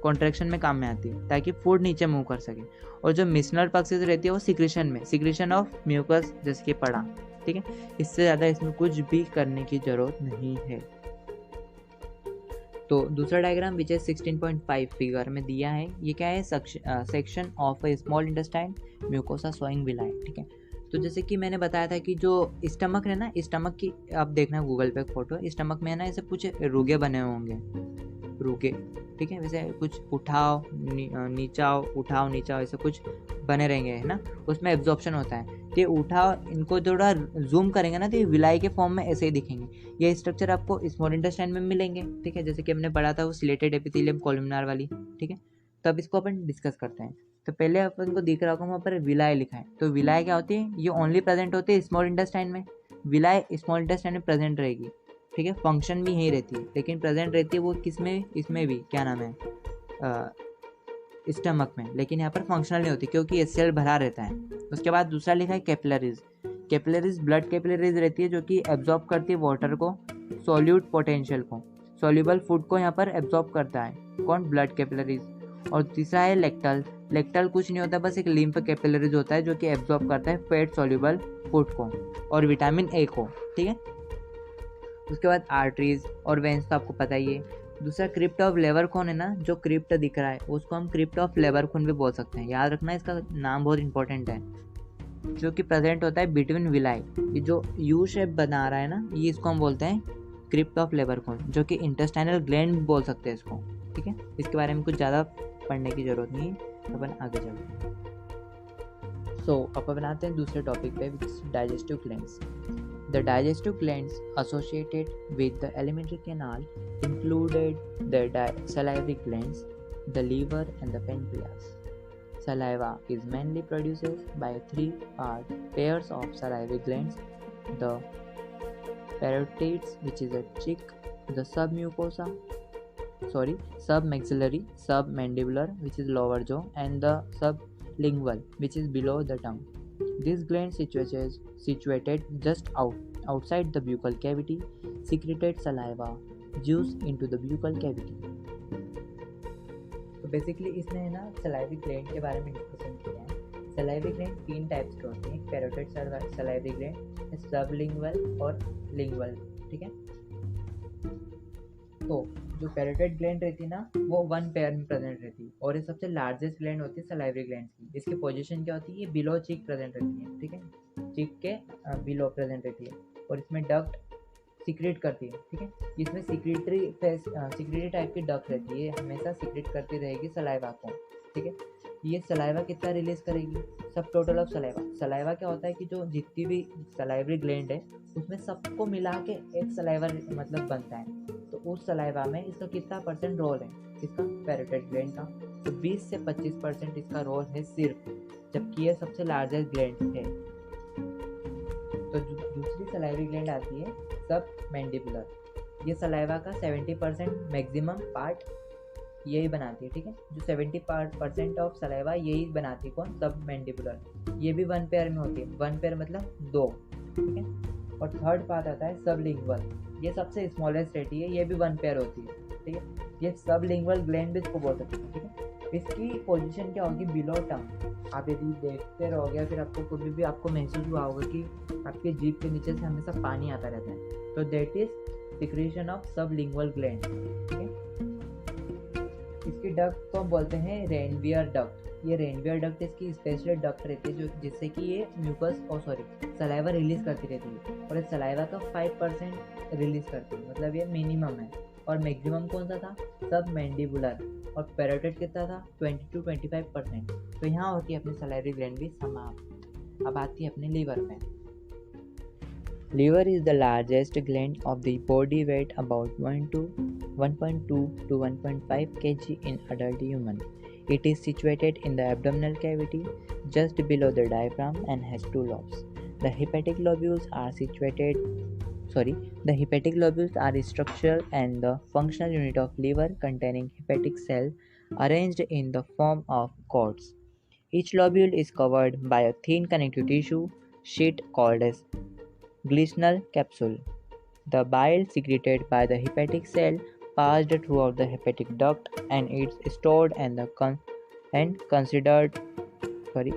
कॉन्ट्रैक्शन में काम में आती है ताकि फूड नीचे मूव कर सके। और जो मिशनल पक्सिस रहती है वो सिक्रेशन ऑफ म्यूकस जैसे कि पड़ा, ठीक है। इससे ज़्यादा इसमें कुछ भी करने की ज़रूरत नहीं है। तो दूसरा डायग्राम विच है 16.5 फिगर में दिया है, ये क्या है, section of A small intestine mucosa showing villi, ठीक है। तो जैसे कि मैंने बताया था कि जो स्टमक है ना, स्टमक की आप देखना गूगल पे एक फोटो, स्टमक में है ना ऐसे कुछ रुगे बने होंगे, रुगे, ठीक है। वैसे कुछ उठाओ नीचाओ ऐसे कुछ बने रहेंगे, है ना, उसमें एब्जॉर्प्शन होता है। कि उठाओ इनको थोड़ा जूम करेंगे ना तो ये विलाई के फॉर्म में ऐसे ही दिखेंगे। ये स्ट्रक्चर आपको स्मॉल इंटेस्टाइन में मिलेंगे, ठीक है, जैसे कि हमने पढ़ा था वो सिलेटेड एपिथेलियम कॉलमनार वाली, ठीक है। तो अब इसको अपन डिस्कस करते हैं। तो पहले अपन को दिख रहा होगा वहाँ पर विलाई लिखा है। तो विलाई क्या होती है, ये ओनली प्रेजेंट होती है स्मॉल इंटेस्टाइन में। विलाई स्मॉल इंटेस्टाइन में प्रेजेंट रहेगी, ठीक है, फंक्शन भी यही रहती है, लेकिन प्रेजेंट रहती है वो किसमें, इसमें भी क्या नाम है, स्टमक में, लेकिन यहाँ पर फंक्शनल नहीं होती क्योंकि एचसीएल भरा रहता है। उसके बाद दूसरा लिखा है कैपिलरीज ब्लड कैपिलरीज रहती है जो कि एब्जॉर्ब करती है वाटर को, सॉल्यूट पोटेंशियल को, सॉल्यूबल फूड को यहाँ पर एब्जॉर्ब करता है कौन, ब्लड कैपिलरीज। और तीसरा है लेक्टल कुछ नहीं होता, बस एक लिम्फ कैपिलरीज होता है जो कि एब्जॉर्ब करता है फैट सॉल्यूबल फूड को और विटामिन ए को, ठीक है। उसके बाद आर्टरीज और वेंस तो आपको पता ही है। दूसरा क्रिप्ट ऑफ लेबरकोन है ना, जो क्रिप्ट दिख रहा है उसको हम क्रिप्ट ऑफ लेबरकोन भी बोल सकते हैं, याद रखना इसका नाम बहुत इंपॉर्टेंट है, जो कि प्रेजेंट होता है बिटवीन विलाई। ये जो यू शेप बना रहा है ना, ये इसको हम बोलते हैं क्रिप्ट ऑफ लेबरकोन, जो कि इंटेस्टाइनल ग्लैंड बोल सकते हैं इसको, ठीक है। इसके बारे में कुछ ज़्यादा पढ़ने की ज़रूरत नहीं है, अपन आगे चलते हैं। सो अब बनाते हैं दूसरे टॉपिक पे, which is digestive glands. The digestive glands associated with the alimentary canal included the salivary glands, the liver, and the pancreas. Saliva is mainly produced by three pairs of salivary glands: the parotids, which is a cheek, the submaxillary, submandibular, which is lower jaw, and the sublingual, which is below the tongue. These glands situated just outside the buccal cavity secreted saliva juice into the buccal cavity. तो basically इसने है ना salivary gland के बारे में discussion किया है. Salivary gland 3 types के होते हैं, पैरोटिड सलाइवरी ग्लैंड, सबलिंगुअल और लिंगुअल. ठीक है. तो जो पैरोटिड ग्लैंड रहती है ना वो 1 पेयर में प्रेजेंट रहती है और ये सबसे लार्जेस्ट ग्लैंड होती है सलाइवरी ग्लैंड की. इसकी पोजीशन क्या होती है, ये बिलो चीक प्रेजेंट रहती है. ठीक है, चीक के बिलो प्रेजेंट रहती है और इसमें डक्ट सीक्रेट करती है. ठीक है, इसमें सीक्रेटरी टाइप की डक्ट रहती है, हमेशा सीक्रेट करती रहेगी सलाइवा को. ठीक है, ये सलाइवा कितना रिलीज करेगी, सब टोटल ऑफ सलाइवा. सलाइवा क्या होता है कि जो जितनी भी सलाइवरी ग्लैंड है उसमें सबको मिला के एक सलाइवा मतलब बनता है. तो उस सलाइवा में इसका कितना परसेंट रोल है, इसका पैरोटिड ग्लैंड का, तो 20 से 25% इसका रोल है सिर्फ, जबकि ये सबसे लार्जेस्ट ग्लैंड है. तो दूसरी सलाइवरी ग्लैंड आती है सब मैंडिबुलर. ये सलाइवा का 70% मैक्सिमम पार्ट यही बनाती है. ठीक है, जो 70% ऑफ सलाइवा यही बनाती है. कौन, सब मैंडिबुलर. ये भी 1 पेयर में होती है. 1 पेयर मतलब 2. ठीक है, और थर्ड पार्ट आता है सबलिंगुअल. ये सबसे स्मॉलेस्ट रहती है, ये भी 1 पेयर होती है. ठीक है, ये सबलिंगुअल ग्लैंड भी इसको बोल सकते हैं. ठीक है, इसकी पोजीशन क्या होगी, बिलो टंग. आप यदि देखते रहोगे फिर आपको कभी भी आपको महसूस हुआ होगा कि आपके जीभ के नीचे से हमेशा पानी आता रहता है. तो that is secretion of sublingual gland. ठीक है, इसकी डक्ट को हम बोलते हैं रेनवियर डक्ट. ये रेनवियर डक्ट इसकी स्पेशल डक्ट रहती है जो जिससे कि ये सलाइवा रिलीज करती रहती है और इस सलाइवा का 5% रिलीज करती है, मतलब ये मिनिमम है. और मैक्सिमम कौन सा था, सब मैंडिबुलर. और पैरोटिड कितना था, 20 to 25%. तो यहाँ होती है अपनी सलाइवरी ग्लैंड भी समाप्त. अब आती है अपने लीवर पे. Liver is the largest gland of the body, weight about 1.2 to 1.5 kg in adult human. It is situated in the abdominal cavity just below the diaphragm and has 2 lobes. The hepatic lobules are structural and the functional unit of liver, containing hepatic cell arranged in the form of cords. Each lobule is covered by a thin connective tissue sheet called as glycinal capsule. The bile secreted by the hepatic cell passed throughout the hepatic duct and is stored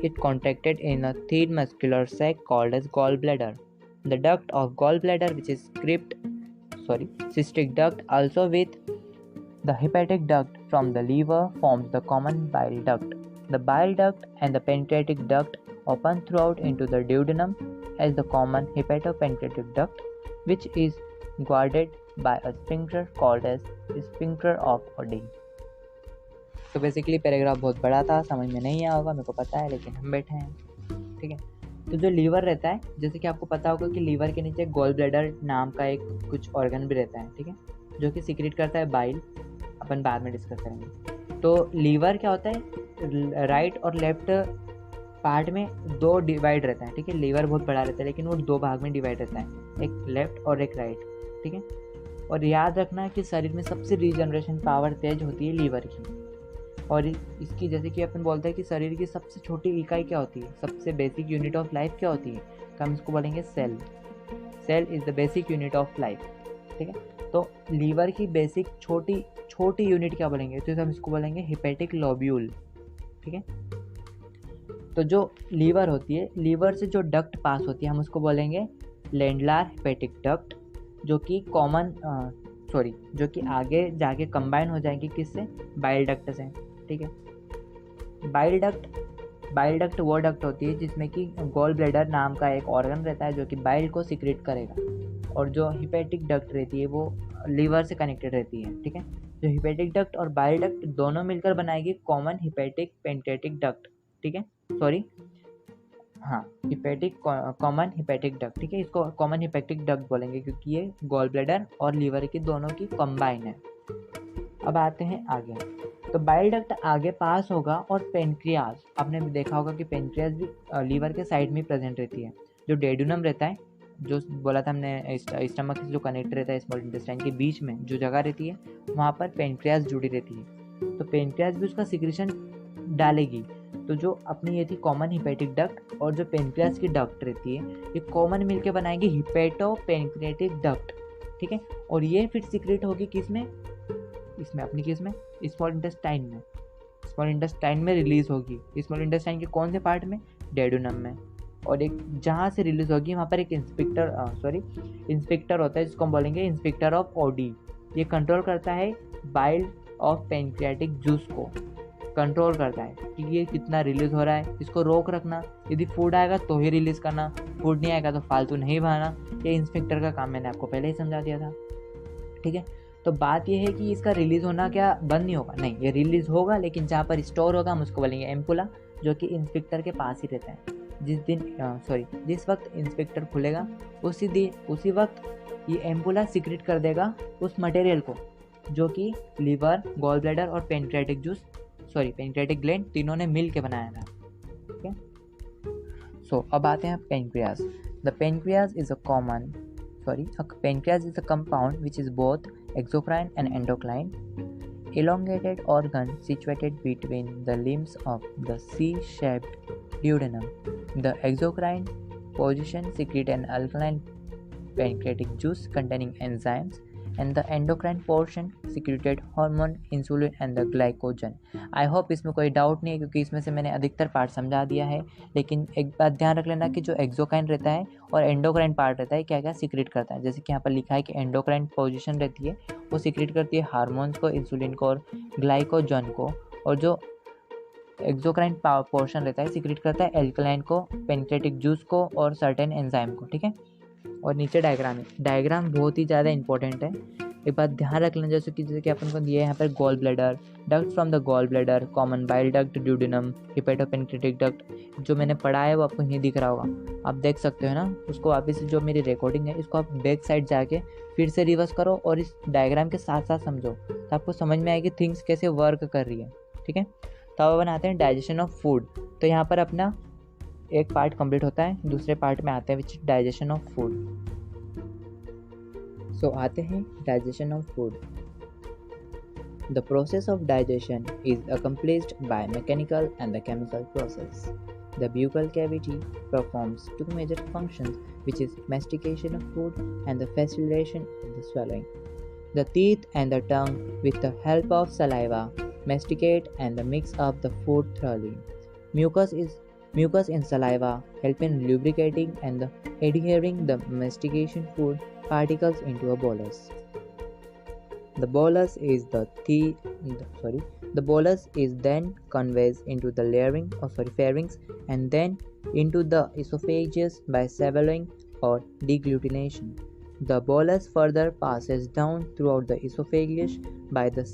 it contracted in a thin muscular sac called as gallbladder. The duct of gallbladder, which is cystic duct, also with the hepatic duct from the liver, forms the common bile duct. The bile duct and the pancreatic duct open throughout into the duodenum as the common hepatopancreatic duct, which is guarded by a sphincter called as sphincter of Oddi. तो basically paragraph बहुत बड़ा था, समझ में नहीं आया होगा, मेरे को पता है, लेकिन हम बैठे हैं. ठीक है, तो जो लीवर रहता है, जैसे कि आपको पता होगा कि लीवर के नीचे गॉल ब्लैडर नाम का एक कुछ ऑर्गन भी रहता है. ठीक है, जो कि सीक्रेट करता है बाइल, अपन बाद में डिस्कस करेंगे. तो लीवर क्या होता है, राइट और लेफ्ट पार्ट में 2 डिवाइड रहता है. ठीक है, लीवर बहुत बड़ा रहता है लेकिन वो 2 भाग में डिवाइड रहता है, एक लेफ्ट और एक राइट. ठीक है, और याद रखना कि शरीर में सबसे रीजनरेशन पावर तेज होती है लीवर की. और इसकी जैसे कि अपन बोलते हैं कि शरीर की सबसे छोटी इकाई क्या होती है, सबसे बेसिक यूनिट ऑफ लाइफ क्या होती है, तो हम इसको बोलेंगे cell. Cell is the basic unit of life. ठीक है, तो लीवर की बेसिक छोटी यूनिट क्या बोलेंगे, तो हम इसको बोलेंगे हेपेटिक लोब्यूल. ठीक है, तो जो लीवर होती है, लीवर से जो डक्ट पास होती है हम उसको बोलेंगे लेंडलार हेपेटिक डक्ट, जो कि आगे जाके कंबाइन हो जाएंगे किससे, बाइल डक्ट से. ठीक है, बाइल डक्ट वो डक्ट होती है जिसमें कि गॉल ब्लैडर नाम का एक ऑर्गन रहता है जो कि बाइल को सीक्रेट करेगा, और जो हिपेटिक डक्ट रहती है वो लीवर से कनेक्टेड रहती है. ठीक है, जो हिपेटिक डक्ट और बाइल डक्ट दोनों मिलकर बनाएगी कॉमन हिपेटिक पेंक्रेटिक डक्ट. ठीक है, हाँ, हिपैटिक कॉमन हिपैटिक डक्ट, ठीक है, इसको कॉमन हिपैटिक डक्ट बोलेंगे क्योंकि ये गॉल ब्लैडर और लीवर की दोनों की कंबाइन है। अब आते हैं आगे, तो बाइल डक्ट आगे पास होगा और पेनक्रियाज, आपने भी देखा होगा कि पेनक्रियाज भी लीवर के साइड में प्रेजेंट रहती है। जो डेड्यूनम रहता है, जो बोला था हमने स्टमक से जो कनेक्ट रहता है स्मॉल इंटेस्टाइन के बीच में जो जगह रहती है, वहाँ पर पेनक्रियाज जुड़ी रहती है, तो पेनक्रियाज भी उसका सिक्रेशन डालेगी। तो जो अपनी ये थी कॉमन हिपैटिक डक्ट और जो पेनक्रियाज की डक्ट रहती है, ये कॉमन मिलके बनाएंगे हिपैटो पेनक्रियाटिक डक्ट, ठीक है। और ये फिर सीक्रेट होगी किसमें, इसमें अपनी किस में, स्मॉल इंटेस्टाइन में, स्मॉल इंटेस्टाइन में रिलीज होगी। स्मॉल इंटेस्टाइन के कौन से पार्ट में, डेड्यूनम में। और एक जहाँ से रिलीज होगी वहाँ पर एक इंस्पेक्टर होता है, जिसको हम बोलेंगे इंस्पेक्टर ऑफ ओडी। ये कंट्रोल करता है बाइल ऑफ पेनक्रियाटिक जूस को, कंट्रोल करता है कि ये कितना रिलीज हो रहा है, इसको रोक रखना। यदि फूड आएगा तो ही रिलीज करना, फूड नहीं आएगा तो फालतू नहीं बहाना। ये इंस्पेक्टर का काम मैंने आपको पहले ही समझा दिया था, ठीक है। तो बात यह है कि इसका रिलीज़ होना क्या बंद नहीं होगा, नहीं, ये रिलीज़ होगा, लेकिन जहाँ पर स्टोर होगा हम उसको बोलेंगे एम्पुला, जो कि इंस्पेक्टर के पास ही रहता है। जिस वक्त इंस्पेक्टर खुलेगा उसी वक्त ये एम्पुला सीक्रेट कर देगा उस मटेरियल को, जो कि लीवर, गॉल ब्लैडर और पेनक्रियाटिक ग्लैंड तीनों ने मिल के बनाया था, ठीक है। सो अब आते हैं pancreas. The pancreas is a pancreas is a compound which is both exocrine and endocrine, elongated organ situated between the limbs of the C-shaped duodenum. The exocrine position secrete an alkaline pancreatic juice containing enzymes, and the endocrine portion secreted hormone, insulin and the glycogen. I hope इसमें कोई doubt नहीं है क्योंकि इसमें से मैंने अधिकतर part समझा दिया है। लेकिन एक बात ध्यान रख लेना कि जो एक्सोक्राइन रहता है और एंडोक्राइन पार्ट रहता है, क्या क्या सीक्रेट करता है। जैसे कि यहाँ पर लिखा है कि एंडोक्राइन पोजीशन रहती है, वो सीक्रेट करती है हार्मोन्स को, इंसुलिन को और ग्लाइकोजन को, और जो एक्सोक्राइन पोर्शन रहता है सीक्रेट करता है एल्कलाइन को, पेनक्रियाटिक जूस को और सर्टेन एंजाइम को, ठीक है। और नीचे डायग्राम बहुत ही ज़्यादा इंपॉर्टेंट है, एक बात ध्यान रख लेना। जैसे कि अपन को दिया है यहाँ पर gall bladder, duct from the gall bladder, common bile duct, duodenum, hepatopancreatic duct. जो मैंने पढ़ा है वो आपको यहीं दिख रहा होगा, आप देख सकते हो ना उसको। वापस से जो मेरी रिकॉर्डिंग है इसको आप बैक साइड जाके फिर से रिवर्स करो और इस डायग्राम के साथ साथ समझो, तो आपको समझ में आएगी थिंग्स कैसे वर्क कर रही है, ठीक है। तो अब बनाते हैं डाइजेशन ऑफ फूड। तो यहाँ पर अपना एक पार्ट कंप्लीट होता है, दूसरे पार्ट में आते हैं विच डाइजेशन ऑफ फूड। सो आते हैं digestion of food. The process of digestion is accomplished by mechanical and the chemical process. The buccal cavity performs two major functions, which is mastication of food and the facilitation of the swallowing. The teeth and the tongue, with the help of saliva, masticate and mix up the food thoroughly. Mucus in saliva help in lubricating and adhering the mastication food particles into a bolus. The bolus is then conveys into the pharynx and then into the esophagus by swallowing or deglutination. The bolus further passes down throughout the esophagus by the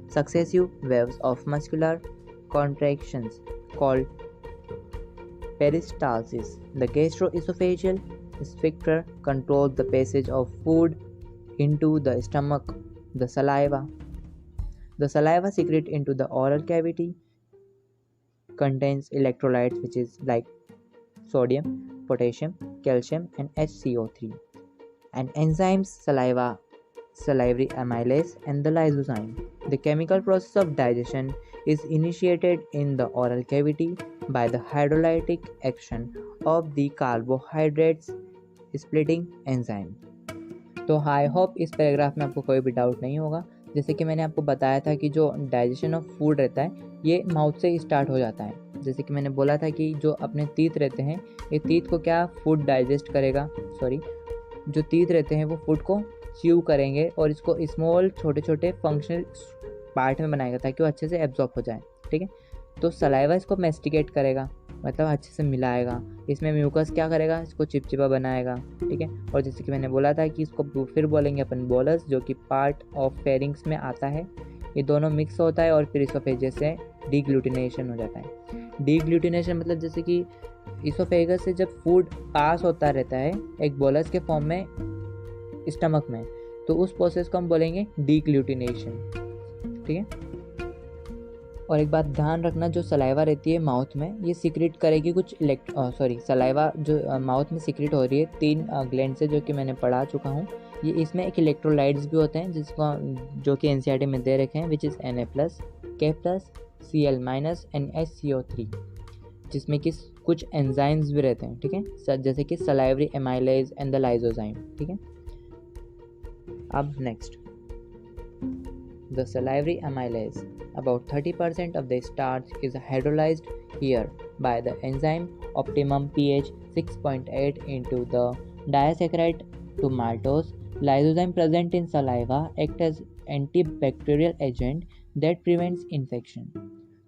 successive waves of muscular contractions called peristalsis. The gastroesophageal sphincter controls the passage of food into the stomach. The saliva secreted into the oral cavity contains electrolytes, which is like sodium, potassium, calcium and HCO3, and enzymes salivary amylase and the lysozyme. The chemical process of digestion is initiated in the oral cavity by the hydrolytic action of the carbohydrates splitting enzyme. तो I hope इस paragraph में आपको कोई भी doubt नहीं होगा। जैसे कि मैंने आपको बताया था कि जो डाइजेशन ऑफ फूड रहता है ये माउथ से स्टार्ट हो जाता है। जैसे कि मैंने बोला था कि जो अपने टीथ रहते हैं, ये टीथ को क्या फूड डाइजेस्ट करेगा, जो टीथ रहते हैं वो फूड को च्यू करेंगे और इसको स्मॉल छोटे छोटे फंक्शनल पार्ट में बनाएगा ताकि वो अच्छे से एब्जॉर्ब हो जाए, ठीक है। तो सलाइवा इसको मेस्टिकेट करेगा, मतलब अच्छे से मिलाएगा। इसमें म्यूकस क्या करेगा, इसको चिपचिपा बनाएगा, ठीक है। और जैसे कि मैंने बोला था कि इसको फिर बोलेंगे अपन बोलस, जो कि पार्ट ऑफ फेरिंग्स में आता है। ये दोनों मिक्स होता है और फिर इसोफेजियस से डीग्लूटिनेशन हो जाता है। डीग्लूटिनेशन मतलब जैसे कि इसोफेगस से जब फूड पास होता रहता है एक बोलस के फॉर्म में स्टमक में, तो उस प्रोसेस को हम बोलेंगे डीग्लूटिनेशन, ठीक है। और एक बात ध्यान रखना, जो सलाइवा रहती है माउथ में, ये सीक्रेट करेगी कुछ सलाइवा जो माउथ में सीक्रेट हो रही है 3 ग्लैंड से, जो कि मैंने पढ़ा चुका हूँ। ये इसमें एक इलेक्ट्रोलाइट्स भी होते हैं जिसको जो कि एनसीईआरटी में दे रखे हैं, which is Na+, K+, Cl- and HCO3, जिसमें कि कुछ एंजाइम्स भी रहते हैं, ठीक है, जैसे कि salivary amylase and the lysozyme, ठीक है। अब next, the salivary amylase. About 30% of the starch is hydrolyzed here by the enzyme optimum pH 6.8 into the disaccharide to maltose. Lysozyme present in saliva act as antibacterial agent that prevents infection.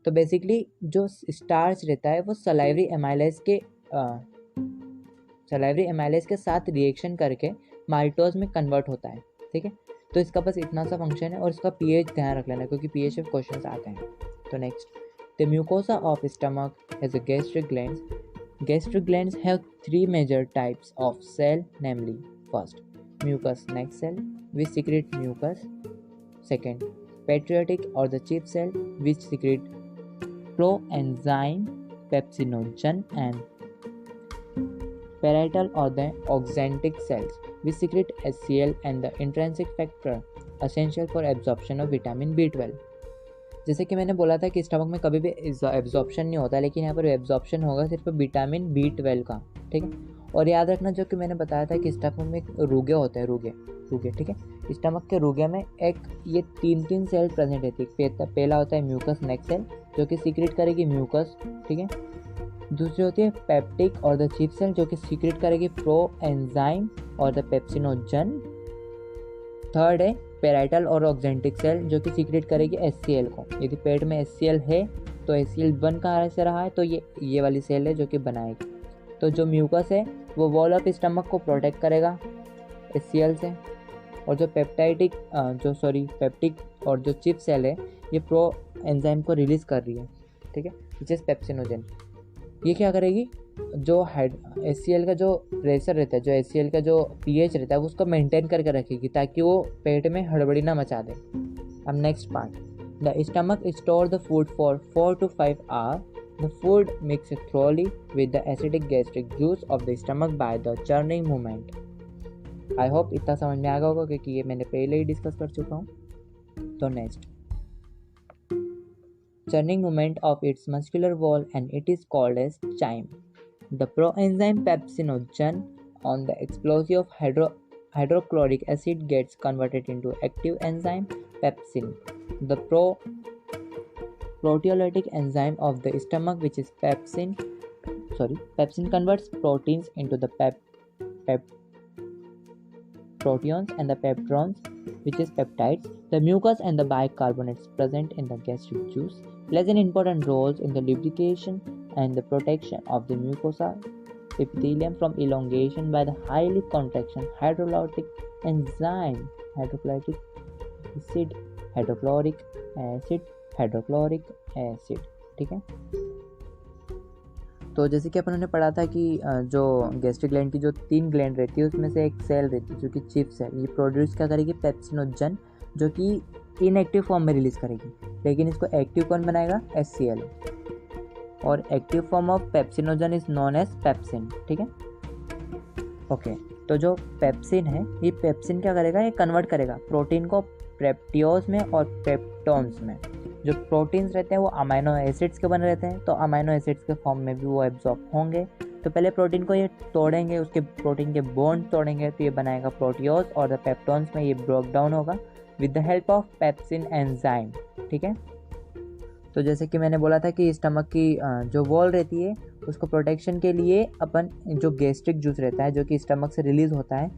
तो basically जो starch रहता है वो salivary amylase के साथ reaction करके maltose में convert होता है, ठीक है। तो इसका बस इतना सा फंक्शन है, और इसका पीएच ध्यान रख लेना क्योंकि पीएच में क्वेश्चंस आते हैं। तो next, the mucosa of stomach has a gastric glands. Gastric glands have 3 major types of cell, namely, first, mucous neck cell, which secrete mucus. Second, patriotic or the chief cell, which secrete proenzyme pepsinogen, and parietal or the oxantic cells, which secrete HCl and the intrinsic factor essential for absorption of vitamin B12. जैसे कि मैंने बोला था कि stomach में कभी भी absorption नहीं होता, लेकिन यहाँ पर एब्जॉर्प्शन होगा सिर्फ विटामिन B12 का, ठीक है। और याद रखना, जो कि मैंने बताया था कि स्टमक में रूगे होते हैं, रूगे, ठीक है। स्टमक के रूगे में एक ये 3 सेल प्रेजेंट रहती है। पहला होता है म्यूकस नेक सेल, जो कि सीक्रेट करेगी म्यूकस, ठीक है। दूसरी होती है पेप्टिक और द चीफ सेल, जो कि सीक्रेट करेगी प्रो एंजाइम और द पेप्सिनोजन। थर्ड है पेराइटल और ऑक्जेंटिक सेल, जो कि सीक्रेट करेगी HCl को। यदि पेट में HCl है तो HCl बन कहाँ से रहा है, तो ये वाली सेल है जो कि बनाएगी। तो जो म्यूकस है वो वॉल ऑफ स्टमक को प्रोटेक्ट करेगा HCl से, और जो पेप्टिक और जो चिप सेल है ये प्रो एंजाइम को रिलीज कर रही है, ठीक है, विच इज पेप्सिनोजन। ये क्या करेगी, जो HCl का जो प्रेशर रहता है, जो HCl का जो pH रहता है, उसको मेंटेन करके रखेगी ताकि वो पेट में हड़बड़ी ना मचा दे। अब next part, the stomach store the food for 4 to 5 hours. The food mixes thoroughly with the acidic gastric juice of the stomach by the churning movement. I hope इतना समझ में आ गया होगा क्योंकि ये मैंने पहले ही डिस्कस कर चुका हूँ। तो next, churning movement of its muscular wall, and it is called as chyme. The proenzyme pepsinogen on the explosion of hydrochloric acid gets converted into active enzyme pepsin. The proteolytic enzyme of the stomach, which is pepsin converts proteins into the proteons and the peptones, which is peptides. The mucus and the bicarbonates present in the gastric juice plays an important role in the lubrication and the protection of the mucosa epithelium from elongation by the highly contraction hydrolytic enzyme hydrochloric acid, ठीक है। तो जैसे कि अपन ने पढ़ा था कि जो गैस्ट्रिक ग्लैंड की जो 3 ग्लैंड रहती है उसमें से एक सेल रहती है जो कि चिप सेल, ये प्रोड्यूस क्या करेगी, पेप्सिनोजन, जो कि इनएक्टिव फॉर्म में रिलीज करेगी, लेकिन इसको एक्टिव कौन बनाएगा, HCl, और active form of pepsinogen is known as pepsin, ठीक है। ओके, तो जो पेप्सिन है, ये पेप्सिन क्या करेगा, ये कन्वर्ट करेगा प्रोटीन को पेप्टियोज में और पेप्टोन्स में। जो प्रोटीन्स रहते हैं वो अमाइनो एसिड्स के बने रहते हैं, तो अमाइनो एसिड्स के फॉर्म में भी वो एब्जॉर्ब होंगे। तो पहले प्रोटीन को ये तोड़ेंगे, उसके प्रोटीन के बॉन्ड तोड़ेंगे, तो ये बनाएगा प्रोटियोज, और द पेप्टोन्स में ये ब्रेक डाउन होगा with the help of pepsin enzyme, ठीक है। तो जैसे कि मैंने बोला था कि स्टमक की जो वॉल रहती है उसको प्रोटेक्शन के लिए अपन जो गैस्ट्रिक जूस रहता है जो कि स्टमक से रिलीज होता है,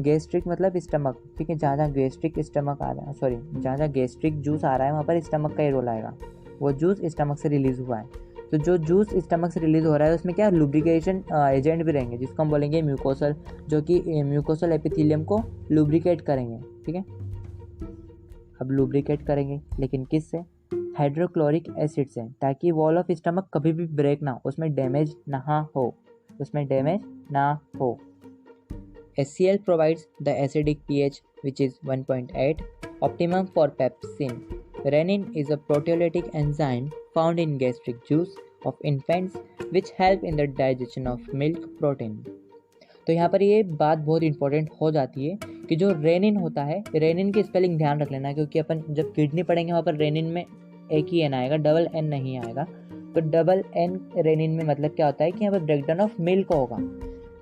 गैस्ट्रिक मतलब स्टमक, ठीक है, जहाँ गैस्ट्रिक स्टमक आ रहा है, जहाँ गैस्ट्रिक जूस आ रहा है वहाँ पर स्टमक का ही रोल आएगा, वो जूस स्टमक से रिलीज हुआ है। तो जो जूस स्टमक से रिलीज हो रहा है उसमें क्या लुब्रिकेशन एजेंट भी रहेंगे, जिसको हम बोलेंगे म्यूकोसल, जो कि म्यूकोसल एपिथेलियम को लुब्रिकेट करेंगे, ठीक है। अब लुब्रिकेट करेंगे लेकिन किससे, हाइड्रोक्लोरिक एसिड से, ताकि वॉल ऑफ स्टमक कभी भी ब्रेक ना हो, उसमें डैमेज ना हो। HCl provides the acidic pH which is 1.8, optimum for pepsin. Renin is a proteolytic enzyme found in gastric juice of infants which help in the digestion of milk protein. तो यहाँ पर ये बात बहुत इंपॉर्टेंट हो जाती है कि जो रेनिन होता है, रेनिन की स्पेलिंग ध्यान रख लेना, क्योंकि अपन जब किडनी पढ़ेंगे वहाँ पर रेनिन में एक ही एन आएगा, डबल एन नहीं आएगा। तो डबल एन रेनिन में मतलब क्या होता है कि यहाँ पर ब्रेकडाउन ऑफ मिल्क होगा।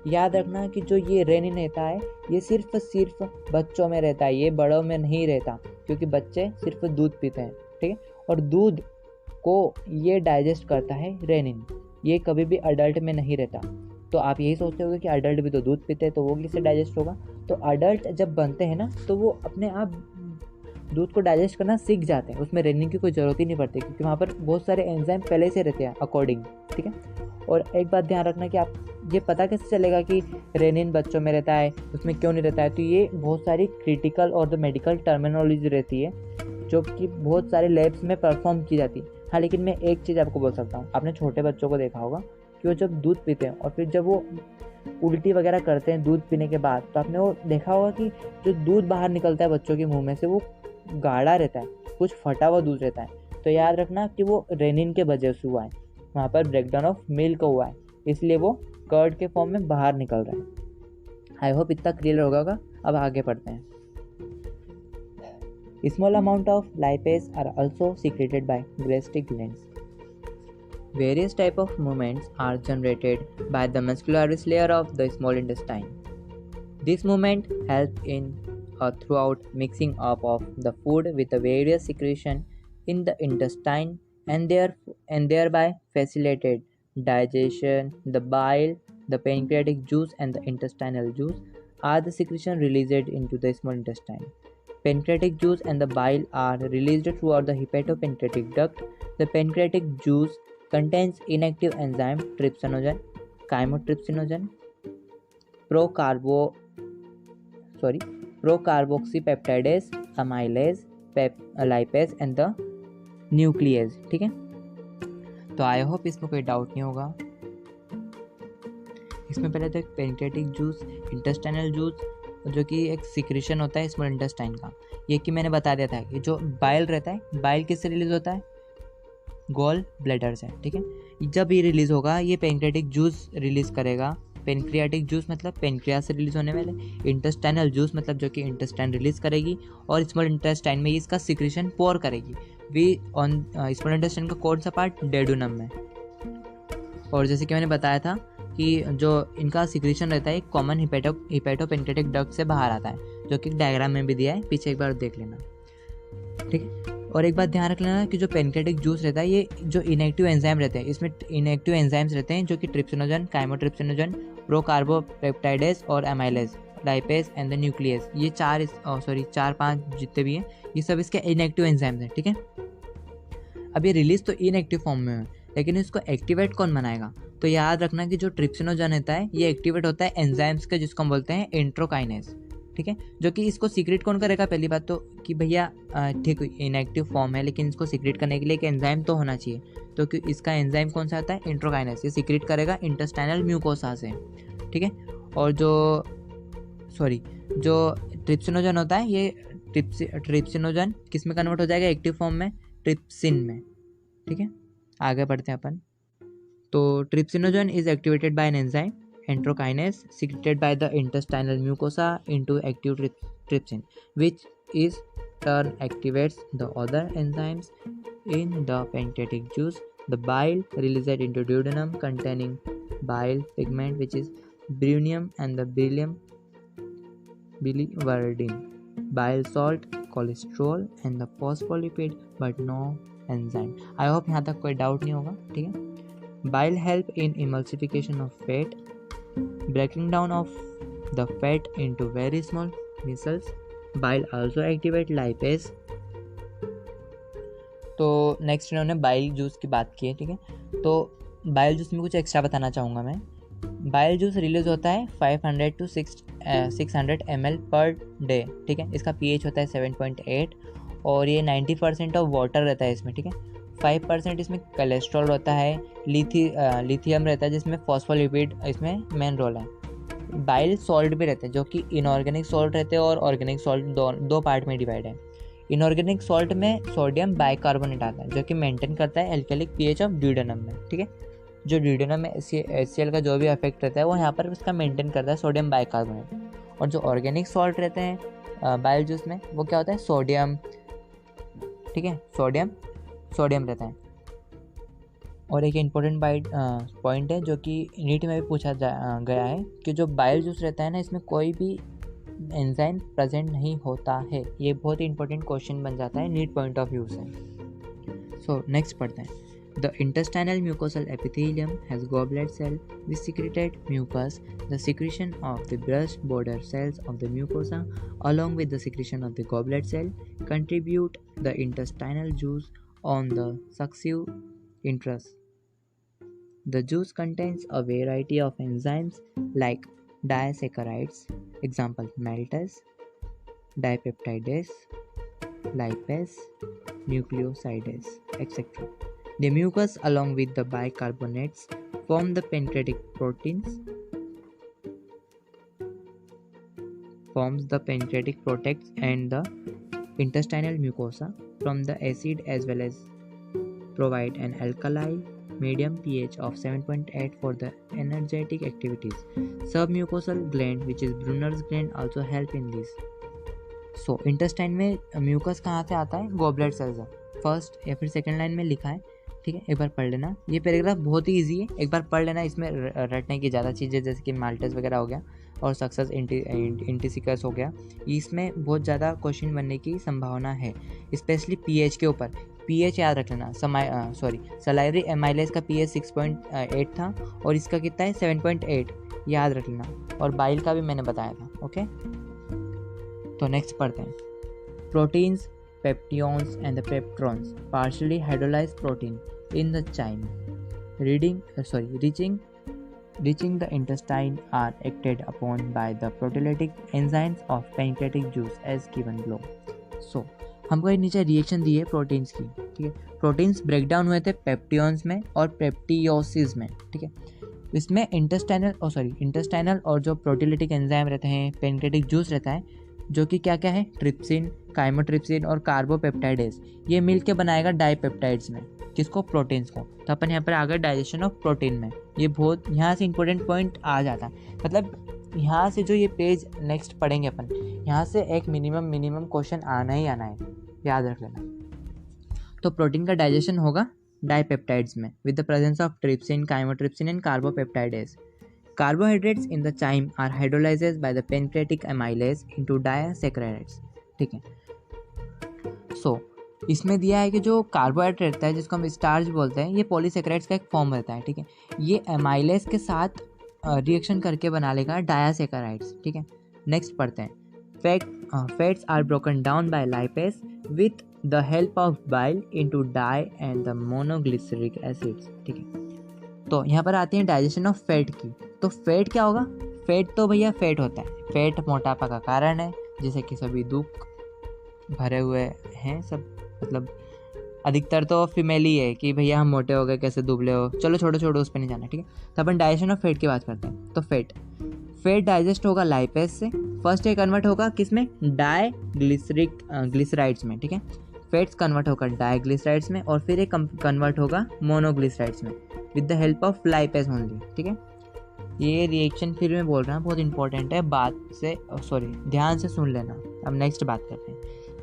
याद रखना कि जो ये रेनिन रहता है ये सिर्फ बच्चों में रहता है, ये बड़ों में नहीं रहता, क्योंकि बच्चे सिर्फ दूध पीते हैं, ठीक है। और दूध को ये डाइजेस्ट करता है रेनिन, ये कभी भी अडल्ट में नहीं रहता। तो आप यही सोचते होगे कि अडल्ट भी तो दूध पीते हैं, तो वो किससे डाइजेस्ट होगा। तो अडल्ट जब बनते हैं ना, तो वो अपने आप दूध को डाइजेस्ट करना सीख जाते हैं, उसमें रेनिन की कोई ज़रूरत ही नहीं पड़ती, क्योंकि वहाँ पर बहुत सारे एंजाइम पहले से रहते हैं अकॉर्डिंग, ठीक है। और एक बात ध्यान रखना कि आप ये पता कैसे चलेगा कि रेनिन बच्चों में रहता है, उसमें क्यों नहीं रहता है। तो ये बहुत सारी क्रिटिकल और द मेडिकल टर्मिनोलॉजी रहती है जो कि बहुत सारे लैब्स में परफॉर्म की जाती है। हाँ, लेकिन मैं एक चीज़ आपको बोल सकता हूँ, आपने छोटे बच्चों को देखा होगा कि वो जब दूध पीते हैं और फिर जब वो उल्टी वगैरह करते हैं दूध पीने के बाद, तो आपने वो देखा होगा कि जो दूध बाहर निकलता है बच्चों के मुंह में से वो गाढ़ा रहता है, कुछ फटा हुआ दूध रहता है। तो याद रखना कि वो रेनिन के वजह से हुआ है, वहाँ पर ब्रेकडाउन ऑफ मिल्क हुआ है, इसलिए वो कर्ड के फॉर्म में बाहर निकल रहा है। आई होप इतना क्लियर होगा। अब आगे पढ़ते हैं। Small amount of lipase are also secreted by gastric glands. Various type of movements are generated by the muscularis layer of the small intestine. This movement help in throughout mixing up of the food with the various secretion in the intestine and thereby facilitated digestion. The bile, the pancreatic juice and the intestinal juice are the secretion released into the small intestine. Pancreatic juice and the bile are released throughout the hepatopancreatic duct. The pancreatic juice contains inactive enzyme trypsinogen, chymotrypsinogen, procarboxypeptidase, amylase, lipase and the nuclease, ठीक है। तो I hope इसमें कोई doubt नहीं होगा। इसमें पहले तो एक पेनक्रेटिक जूस, इंटेस्टाइनल जूस, जो कि एक सिक्रेशन होता है स्मॉल इंटेस्टाइन का, ये कि मैंने बता दिया था कि जो बाइल रहता है, बाइल किससे रिलीज होता है, गॉल ब्लैडर से, ठीक है। जब ये रिलीज होगा ये पेनक्रेटिक जूस रिलीज करेगा। पेनक्रियाटिक जूस मतलब पेनक्रियास से रिलीज होने वाले, इंटेस्टाइनल जूस मतलब जो कि इंटेस्टाइन रिलीज करेगी, और स्मॉल इंटेस्टाइन में इसका सिक्रेशन पोर करेगी। वी ऑन स्मॉल इंटेस्टाइन का कौन सा पार्ट, डेडुनम में। और जैसे कि मैंने बताया था कि जो इनका सिक्रेशन रहता है कॉमन हिपेटोपेनक्रेटिक डक्ट से बाहर आता है, जो कि डायग्राम में भी दिया है, पीछे एक बार देख लेना, ठीक है। और एक बात ध्यान रख लेना कि जो पेनक्रेटिक जूस रहता है ये जो इनएक्टिव एंजाइम रहते हैं, इसमें इनएक्टिव एंजाइम्स रहते हैं जो कि ट्रिप्सिनोजन, काइमोट्रिप्सिनोजन, प्रोकार्बोपेप्टाइडेज और amylase, lipase and the nucleus, ये 4-5 जितने भी हैं ये सब इसके इनएक्टिव एंजाइम्स हैं, ठीक है। अब ये रिलीज तो इनएक्टिव फॉर्म में है, लेकिन इसको एक्टिवेट कौन बनाएगा। तो याद रखना कि जो ट्रिप्सिनोजन रहता है ये एक्टिवेट होता है एंजाइम्स का, जिसको हम बोलते हैं एंट्रोकाइनेज, ठीक है। जो कि इसको सीक्रेट कौन करेगा, पहली बात तो कि भैया ठीक इनएक्टिव फॉर्म है, लेकिन इसको सीक्रेट करने के लिए एक एंजाइम तो होना चाहिए। तो कि इसका एंजाइम कौन सा आता है, एंट्रोकाइनेज, ये सीक्रेट करेगा इंटेस्टाइनल म्यूकोसा से, ठीक है। और जो ट्रिप्सिनोजन होता है ये ट्रिप्सिनोजन किस में कन्वर्ट हो जाएगा, एक्टिव फॉर्म में, ट्रिप्सिन में, ठीक है। आगे बढ़ते हैं अपन। तो trypsinogen is activated by an enzyme enterokinase secreted by the intestinal mucosa into active trypsin, which is turn activates the other enzymes in the pancreatic juice. The bile released into duodenum containing bile pigment, which is brunium and the biliverdin, bile salt, cholesterol and the phospholipid, but no enzyme. I hope यहाँ तक कोई doubt नहीं होगा, ठीक है। Bile help in emulsification of fat, breaking down of the fat into very small vessels. Bile also activate lipase. तो next इन्होंने bile juice की बात की है, ठीक है। तो बाइल जूस में कुछ एक्स्ट्रा बताना चाहूँगा मैं। बाइल जूस रिलीज होता है 500 to 600 ml पर डे, ठीक है। इसका pH होता है 7.8 और ये 90% ऑफ वाटर रहता है इसमें, ठीक है। 5% इसमें कोलेस्ट्रॉल रहता है, लिथियम रहता है जिसमें फॉस्फोलिपिड इसमें मेन रोल है। बाइल सॉल्ट भी रहते हैं जो कि इनऑर्गेनिक सॉल्ट रहते हैं और ऑर्गेनिक सॉल्ट दो पार्ट में डिवाइड है। इनऑर्गेनिक सॉल्ट में सोडियम बाइकार्बोनेट आता है जो कि मेंटेन करता है एल्केलिक पीएच ऑफ ड्यूडेनम में, ठीक है। जो ड्यूडेनम में HCl का जो भी इफेक्ट रहता है वो यहाँ पर उसका मेंटेन करता है सोडियम बाइकार्बोनेट। और जो ऑर्गेनिक सॉल्ट रहते हैं बाइल जूस में वो क्या होता है, सोडियम, ठीक है, सोडियम रहता है। और एक इम्पोर्टेंट पॉइंट है जो कि नीट में भी पूछा गया है कि जो बाइल जूस रहता है ना इसमें कोई भी एंजाइम प्रेजेंट नहीं होता है। ये बहुत ही इंपॉर्टेंट क्वेश्चन बन जाता है नीट पॉइंट ऑफ व्यू से। सो नेक्स्ट पढ़ते हैं। The intestinal mucosal epithelium has goblet cell with secreted mucus. The secretion of the brush border cells of the mucosa along with the secretion of the goblet cell contribute the intestinal juice on the succive intrus. The juice contains a variety of enzymes like disaccharides, example maltase, dipeptidase, lipase, nucleosidase, etc. The mucus along with the bicarbonates form the pancreatic proteins, protects and the intestinal mucosa from the acid as well as provide an alkali medium pH of 7.8 for the energetic activities. Submucosal gland which is Brunner's gland also help in this. So intestine में mucus कहाँ से आता है, goblet cells है, first या फिर second line में लिखा है, ठीक है। एक बार पढ़ लेना, ये पैराग्राफ बहुत ही इजी है, एक बार पढ़ लेना। इसमें रटने की ज़्यादा चीज़ें जैसे कि माल्टेस वगैरह हो गया और सक्सेस इंटिसिकस हो गया, इसमें बहुत ज़्यादा क्वेश्चन बनने की संभावना है, स्पेशली पीएच के ऊपर। पीएच याद रख लेना, सलाइवरी एमाइलेज का पीएच 6.8 था और इसका कितना है 7.8, याद रख लेना। और बाइल का भी मैंने बताया था, ओके। तो नेक्स्ट पढ़ते हैं। Proteins, peptions and the peptrons partially hydrolyzed protein in the chyme reaching the intestine are acted upon by the proteolytic enzymes of pancreatic juice as given below. So हमको ये नीचे रिएक्शन दी है proteins की, ठीक है। Proteins break down हुए थे पेप्टियंस में और पेप्टियोसिस में, ठीक है। इसमें इंटेस्टाइनल और जो प्रोटीोलिटिक एंजाइम रहते हैं, पेनक्रेटिक जूस रहता है जो कि क्या क्या है, ट्रिप्सिन, काइमोट्रिप्सिन और कार्बोपेप्टाइडेज, ये मिल के बनाएगा डाइपेप्टाइड्स में, किसको, प्रोटीन्स को। तो अपन यहाँ पर आ गए डाइजेशन ऑफ प्रोटीन में। ये बहुत यहाँ से इंपॉर्टेंट पॉइंट आ जाता है, मतलब यहाँ से जो ये पेज नेक्स्ट पढ़ेंगे अपन, यहाँ से एक मिनिमम क्वेश्चन आना ही आना है, याद रख लेना। तो प्रोटीन का डाइजेशन होगा डाइपेप्टाइड्स में with the presence of trypsin, chymotrypsin and carboxypeptidase. Carbohydrates in the chyme are hydrolyzed by the pancreatic amylase into disaccharides, ठीक है। सो इसमें दिया है कि जो कार्बोहाइड्रेट रहता है जिसको हम स्टार्च बोलते हैं, ये पॉलीसेक्राइड्स का एक फॉर्म रहता है, ठीक है। ये एमाइलेज के साथ रिएक्शन करके बना लेगा डायासेक्राइड्स, ठीक है। नेक्स्ट पढ़ते हैं। Fats are broken down by lipase with the help of bile into di and the monoglyceric acids, ठीक है। तो यहाँ पर आती है डाइजेशन ऑफ फैट की। तो फैट क्या होगा, फैट तो भैया फैट होता है, फैट मोटापा का कारण है, जैसे कि सभी दुख भरे हुए हैं सब, मतलब अधिकतर तो फीमेल ही है कि भैया हम मोटे हो गए, कैसे दुबले हो, चलो छोड़ो उस पर नहीं जाना, ठीक है। तो अपन डाइजेशन ऑफ फैट की बात करते हैं। तो फैट डाइजेस्ट होगा लाइपेज से, फर्स्ट ये कन्वर्ट होगा किसमें, ग्लिसराइड्स में, ठीक है। फैट्स कन्वर्ट होगा डाइग्लिसराइड्स में और फिर ये कन्वर्ट होगा मोनोग्लिसराइड्स में with the help of lipase only, ठीक है। ये रिएक्शन फिर मैं बोल रहा हूँ बहुत इंपॉर्टेंट है, ध्यान से सुन लेना। अब नेक्स्ट बात करते हैं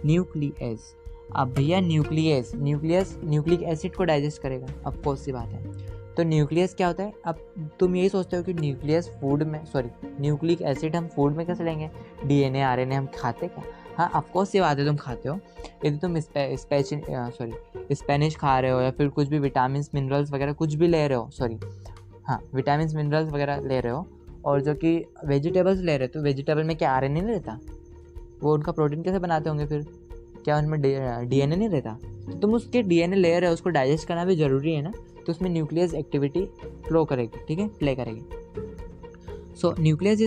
न्यूक्लियस। अब भैया न्यूक्लियस न्यूक्लिक एसिड को डाइजेस्ट करेगा, अब कौन सी बात है। तो न्यूक्लियस क्या होता है, अब तुम यही सोचते हो कि न्यूक्लिक एसिड हम फूड में कैसे लेंगे, डीएनए आरएनए हम खाते क्या। हाँ ऑफकोर्स ये बात है, तुम खाते हो। यदि तुम स्पेनिश खा रहे हो या फिर कुछ भी विटामिन मिनरल्स वगैरह कुछ भी ले रहे हो, विटामिन मिनरल्स वगैरह ले रहे हो और जो कि वेजिटेबल्स ले रहे हो, तो वेजिटेबल में क्या आरएनए नहीं रहता, वो उनका प्रोटीन कैसे बनाते होंगे, फिर क्या उनमें डीएनए नहीं रहता। तो तुम उसके डीएनए ले रहे हो, उसको डाइजेस्ट करना भी ज़रूरी है ना, तो उसमें न्यूक्लियस एक्टिविटी प्ले करेगी, ठीक है, प्ले करेगी। So nucleus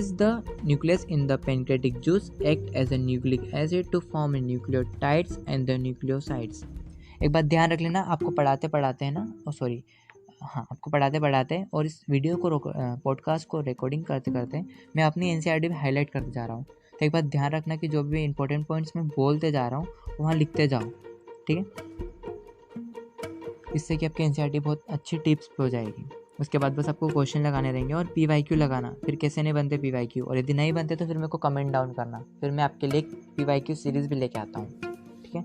in the pancreatic juice act as a nucleic acid to form a nucleotides and the nucleosides. एक बात ध्यान रख लेना, आपको पढ़ाते पढ़ाते है ना, आपको पढ़ाते पढ़ाते और इस वीडियो को पॉडकास्ट को रिकॉर्डिंग करते करते मैं अपनी एनसीईआरटी में हाईलाइट करते जा रहा हूँ। तो एक बात ध्यान रखना कि जो भी इंपॉर्टेंट पॉइंट्स मैं बोलते जा रहा हूँ वहाँ लिखते जाओ, ठीक है। इससे कि आपकी एनसीईआरटी बहुत अच्छी टिप्स हो जाएगी। उसके बाद बस आपको क्वेश्चन लगाने रहेंगे और PYQ लगाना। फिर कैसे नहीं बनते PYQ, और यदि नहीं बनते तो फिर मेरे को कमेंट डाउन करना, फिर मैं आपके लिए PYQ सीरीज़ भी लेके आता हूँ, ठीक है।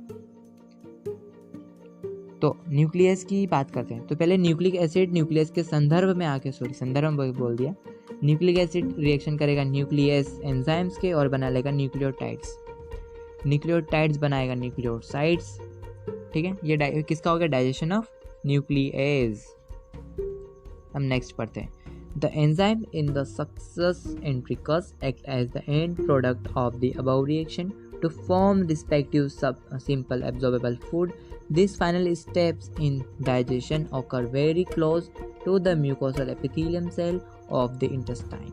तो न्यूक्लियस की बात करते हैं। तो पहले न्यूक्लिक एसिड न्यूक्लियस के संदर्भ में आके संदर्भ में बोल दिया। न्यूक्लिक एसिड रिएक्शन करेगा न्यूक्लियस एंजाइम्स के और बना लेगा न्यूक्लियोटाइड्स। न्यूक्लियोटाइड्स बनाएगा न्यूक्लियोसाइड्स, ठीक है। ये किसका हो गया? Digestion of nucleus. हम नेक्स्ट पढ़ते हैं। The enzyme in the succus entericus act as the end product of the above reaction to form respective simple absorbable food. These final steps in digestion occur very close to the mucosal epithelium cell of the intestine.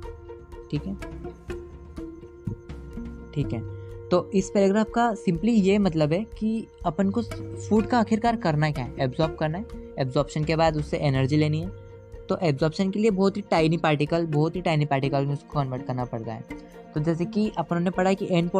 ठीक है। तो इस paragraph का simply ये मतलब है कि अपन को फूड का आखिरकार करना क्या है? एब्जॉर्ब करना है। एब्जॉर्प्शन के बाद उससे एनर्जी लेनी है। तो एब्जॉर्प्शन के लिए बहुत ही टाइनी पार्टिकल में उसको कन्वर्ट करना पड़ता है। तो जैसे कि अपन ने पढ़ा कि एंड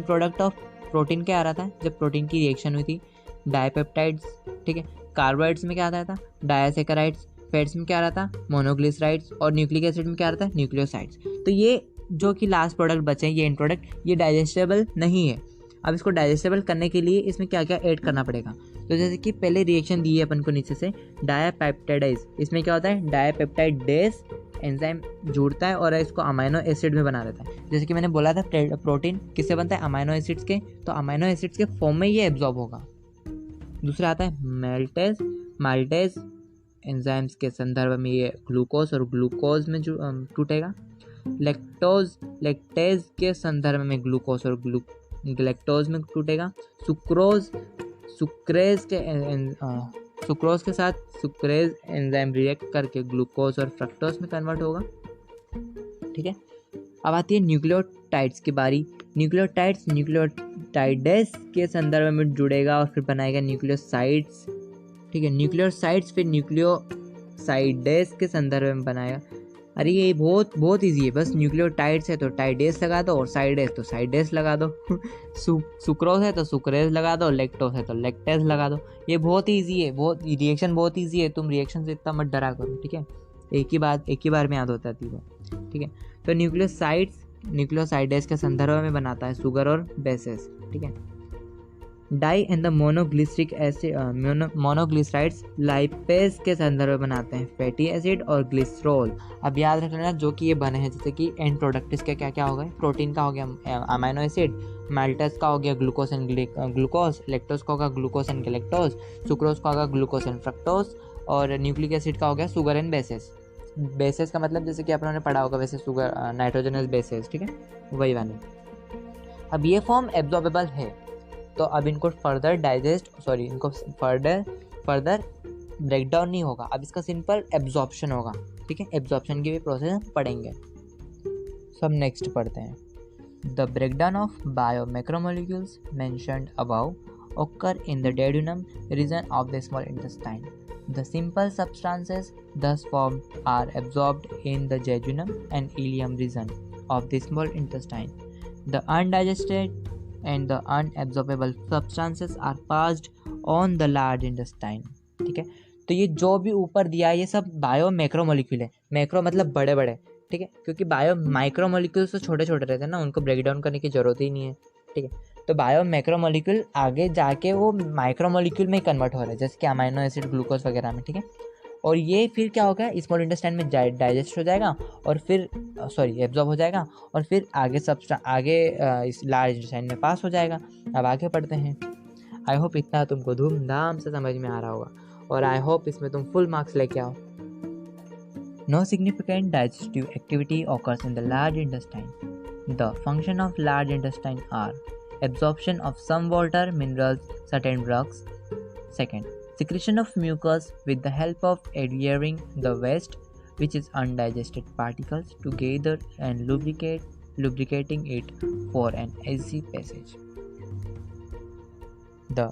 प्रोडक्ट ऑफ प्रोटीन क्या आ रहा था जब प्रोटीन की रिएक्शन हुई थी? डाइपेप्टाइड्स, ठीक है। कार्बोहाइड्रेट्स में क्या आता था? डायसैकेराइड्स। फैट्स में क्या आ रहा था? मोनोग्लिसराइड्स। और न्यूक्लिक एसिड में क्या आ रहा था? न्यूक्लियोसाइड्स। तो ये जो कि लास्ट प्रोडक्ट बचे हैं, ये एंड प्रोडक्ट, ये डाइजेस्टेबल नहीं है। अब इसको डाइजेस्टेबल करने के लिए इसमें क्या क्या ऐड करना पड़ेगा? तो जैसे कि पहले रिएक्शन दी है अपन को नीचे से, डायपेप्टाइडेज। इसमें क्या होता है? डायपेप्टाइडेज एंजाइम जुड़ता है और इसको अमाइनो एसिड में बना देता है। जैसे कि मैंने बोला था प्रोटीन किससे बनता है? अमाइनो एसिड्स के। तो अमाइनो एसिड्स के फॉर्म में ये एब्जॉर्ब होगा। दूसरा आता है माल्टेज एंजाइम्स के संदर्भ में ये ग्लूकोज और ग्लूकोज में टूटेगा। लैक्टेज के संदर्भ में ग्लूकोज और ग्लैक्टोज में टूटेगा। सुक्रोज के साथ सुक्रेज एंजाइम रिएक्ट करके ग्लूकोज और फ्रक्टोज में कन्वर्ट होगा, ठीक है। अब आती है न्यूक्लियोटाइड्स की बारी। न्यूक्लियोटाइड्स के संदर्भ में जुड़ेगा और फिर बनाएगा न्यूक्लियोसाइड्स, ठीक है। न्यूक्लियोसाइड्स फिर न्यूक्लियोसाइडेस के संदर्भ में बनाएगा। अरे ये बहुत ईजी है, बस न्यूक्लियोटाइड्स है तो टाइडेस लगा दो और साइडेस तो साइडेस लगा दो। सुक्रोज है तो सुक्रेज लगा दो, लैक्टोज है तो लैक्टेज लगा दो। ये बहुत ईजी है, रिएक्शन बहुत ईजी है। तुम रिएक्शन से इतना मत डरा करो, ठीक है। एक ही बार में याद होता है, ठीक है। तो न्यूक्लियोसाइडेस के संदर्भ में बनाता है शुगर और बेसेस, ठीक है। Di and the monoglycerides lipase के संदर्भ में बनाते हैं फैटी एसिड और ग्लिसरॉल। अब याद रख लेना जो कि ये बने हैं, जैसे कि एंड प्रोडक्ट इसके क्या क्या हो गए? प्रोटीन का हो गया अमाइनो एसिड, माल्टेज का हो गया ग्लूकोज एंड ग्लूकोज, लैक्टोज का होगा ग्लूकोज एंड गैलेक्टोज, सुक्रोज का होगा ग्लूकोज एंड फ्रक्टोज, और न्यूक्लिक एसिड का हो गया शुगर एंड बेसेस। बेसेस का मतलब जैसे कि आप लोगों ने पढ़ा होगा वैसे शुगर नाइट्रोजनस बेसेस, ठीक है, वही वाले। अब ये फॉर्म एब्जॉर्बेबल है, तो अब इनको फर्दर ब्रेक डाउन नहीं होगा। अब इसका सिंपल एब्जॉर्प्शन होगा, ठीक है। एब्जॉर्प्शन की भी प्रोसेस पढ़ेंगे। सब नेक्स्ट पढ़ते हैं। The breakdown of biomacromolecules mentioned above occur in the duodenum region of the small intestine. The simple substances thus formed are absorbed in the jejunum and ileum region of the small intestine. The undigested and the unabsorbable substances are passed on the large intestine. ठीक है। तो ये जो भी ऊपर दिया है ये सब बायो मैक्रोमोलिक्यूल है। मैक्रो मतलब बड़े बड़े, ठीक है, क्योंकि बायो माइक्रोमोलिक्यूल्स तो छोटे छोटे रहते हैं ना, उनको ब्रेक डाउन करने की जरूरत ही नहीं है, ठीक है। तो बायो मैक्रोमोलिक्यूल आगे जाके वो माइक्रोमोलिक्यूल में कन्वर्ट हो रहा है, जैसे कि अमाइनो एसिड ग्लूकोज वगैरह में, ठीक है। और ये फिर क्या होगा? स्मॉल इंटेस्टाइन में डाइजेस्ट हो जाएगा और फिर एब्जॉर्ब हो जाएगा और फिर आगे इस लार्ज इंटेस्टाइन में पास हो जाएगा। अब आगे पढ़ते हैं। आई होप इतना तुमको धूमधाम से समझ में आ रहा होगा और आई होप इसमें तुम फुल मार्क्स लेके आओ। No significant digestive activity occurs in the large intestine. The function of large intestine are absorption of some water, minerals, certain drugs. Second, secretion of mucus with the help of adhering the waste. which is undigested particles together and lubricating it for an easy passage. The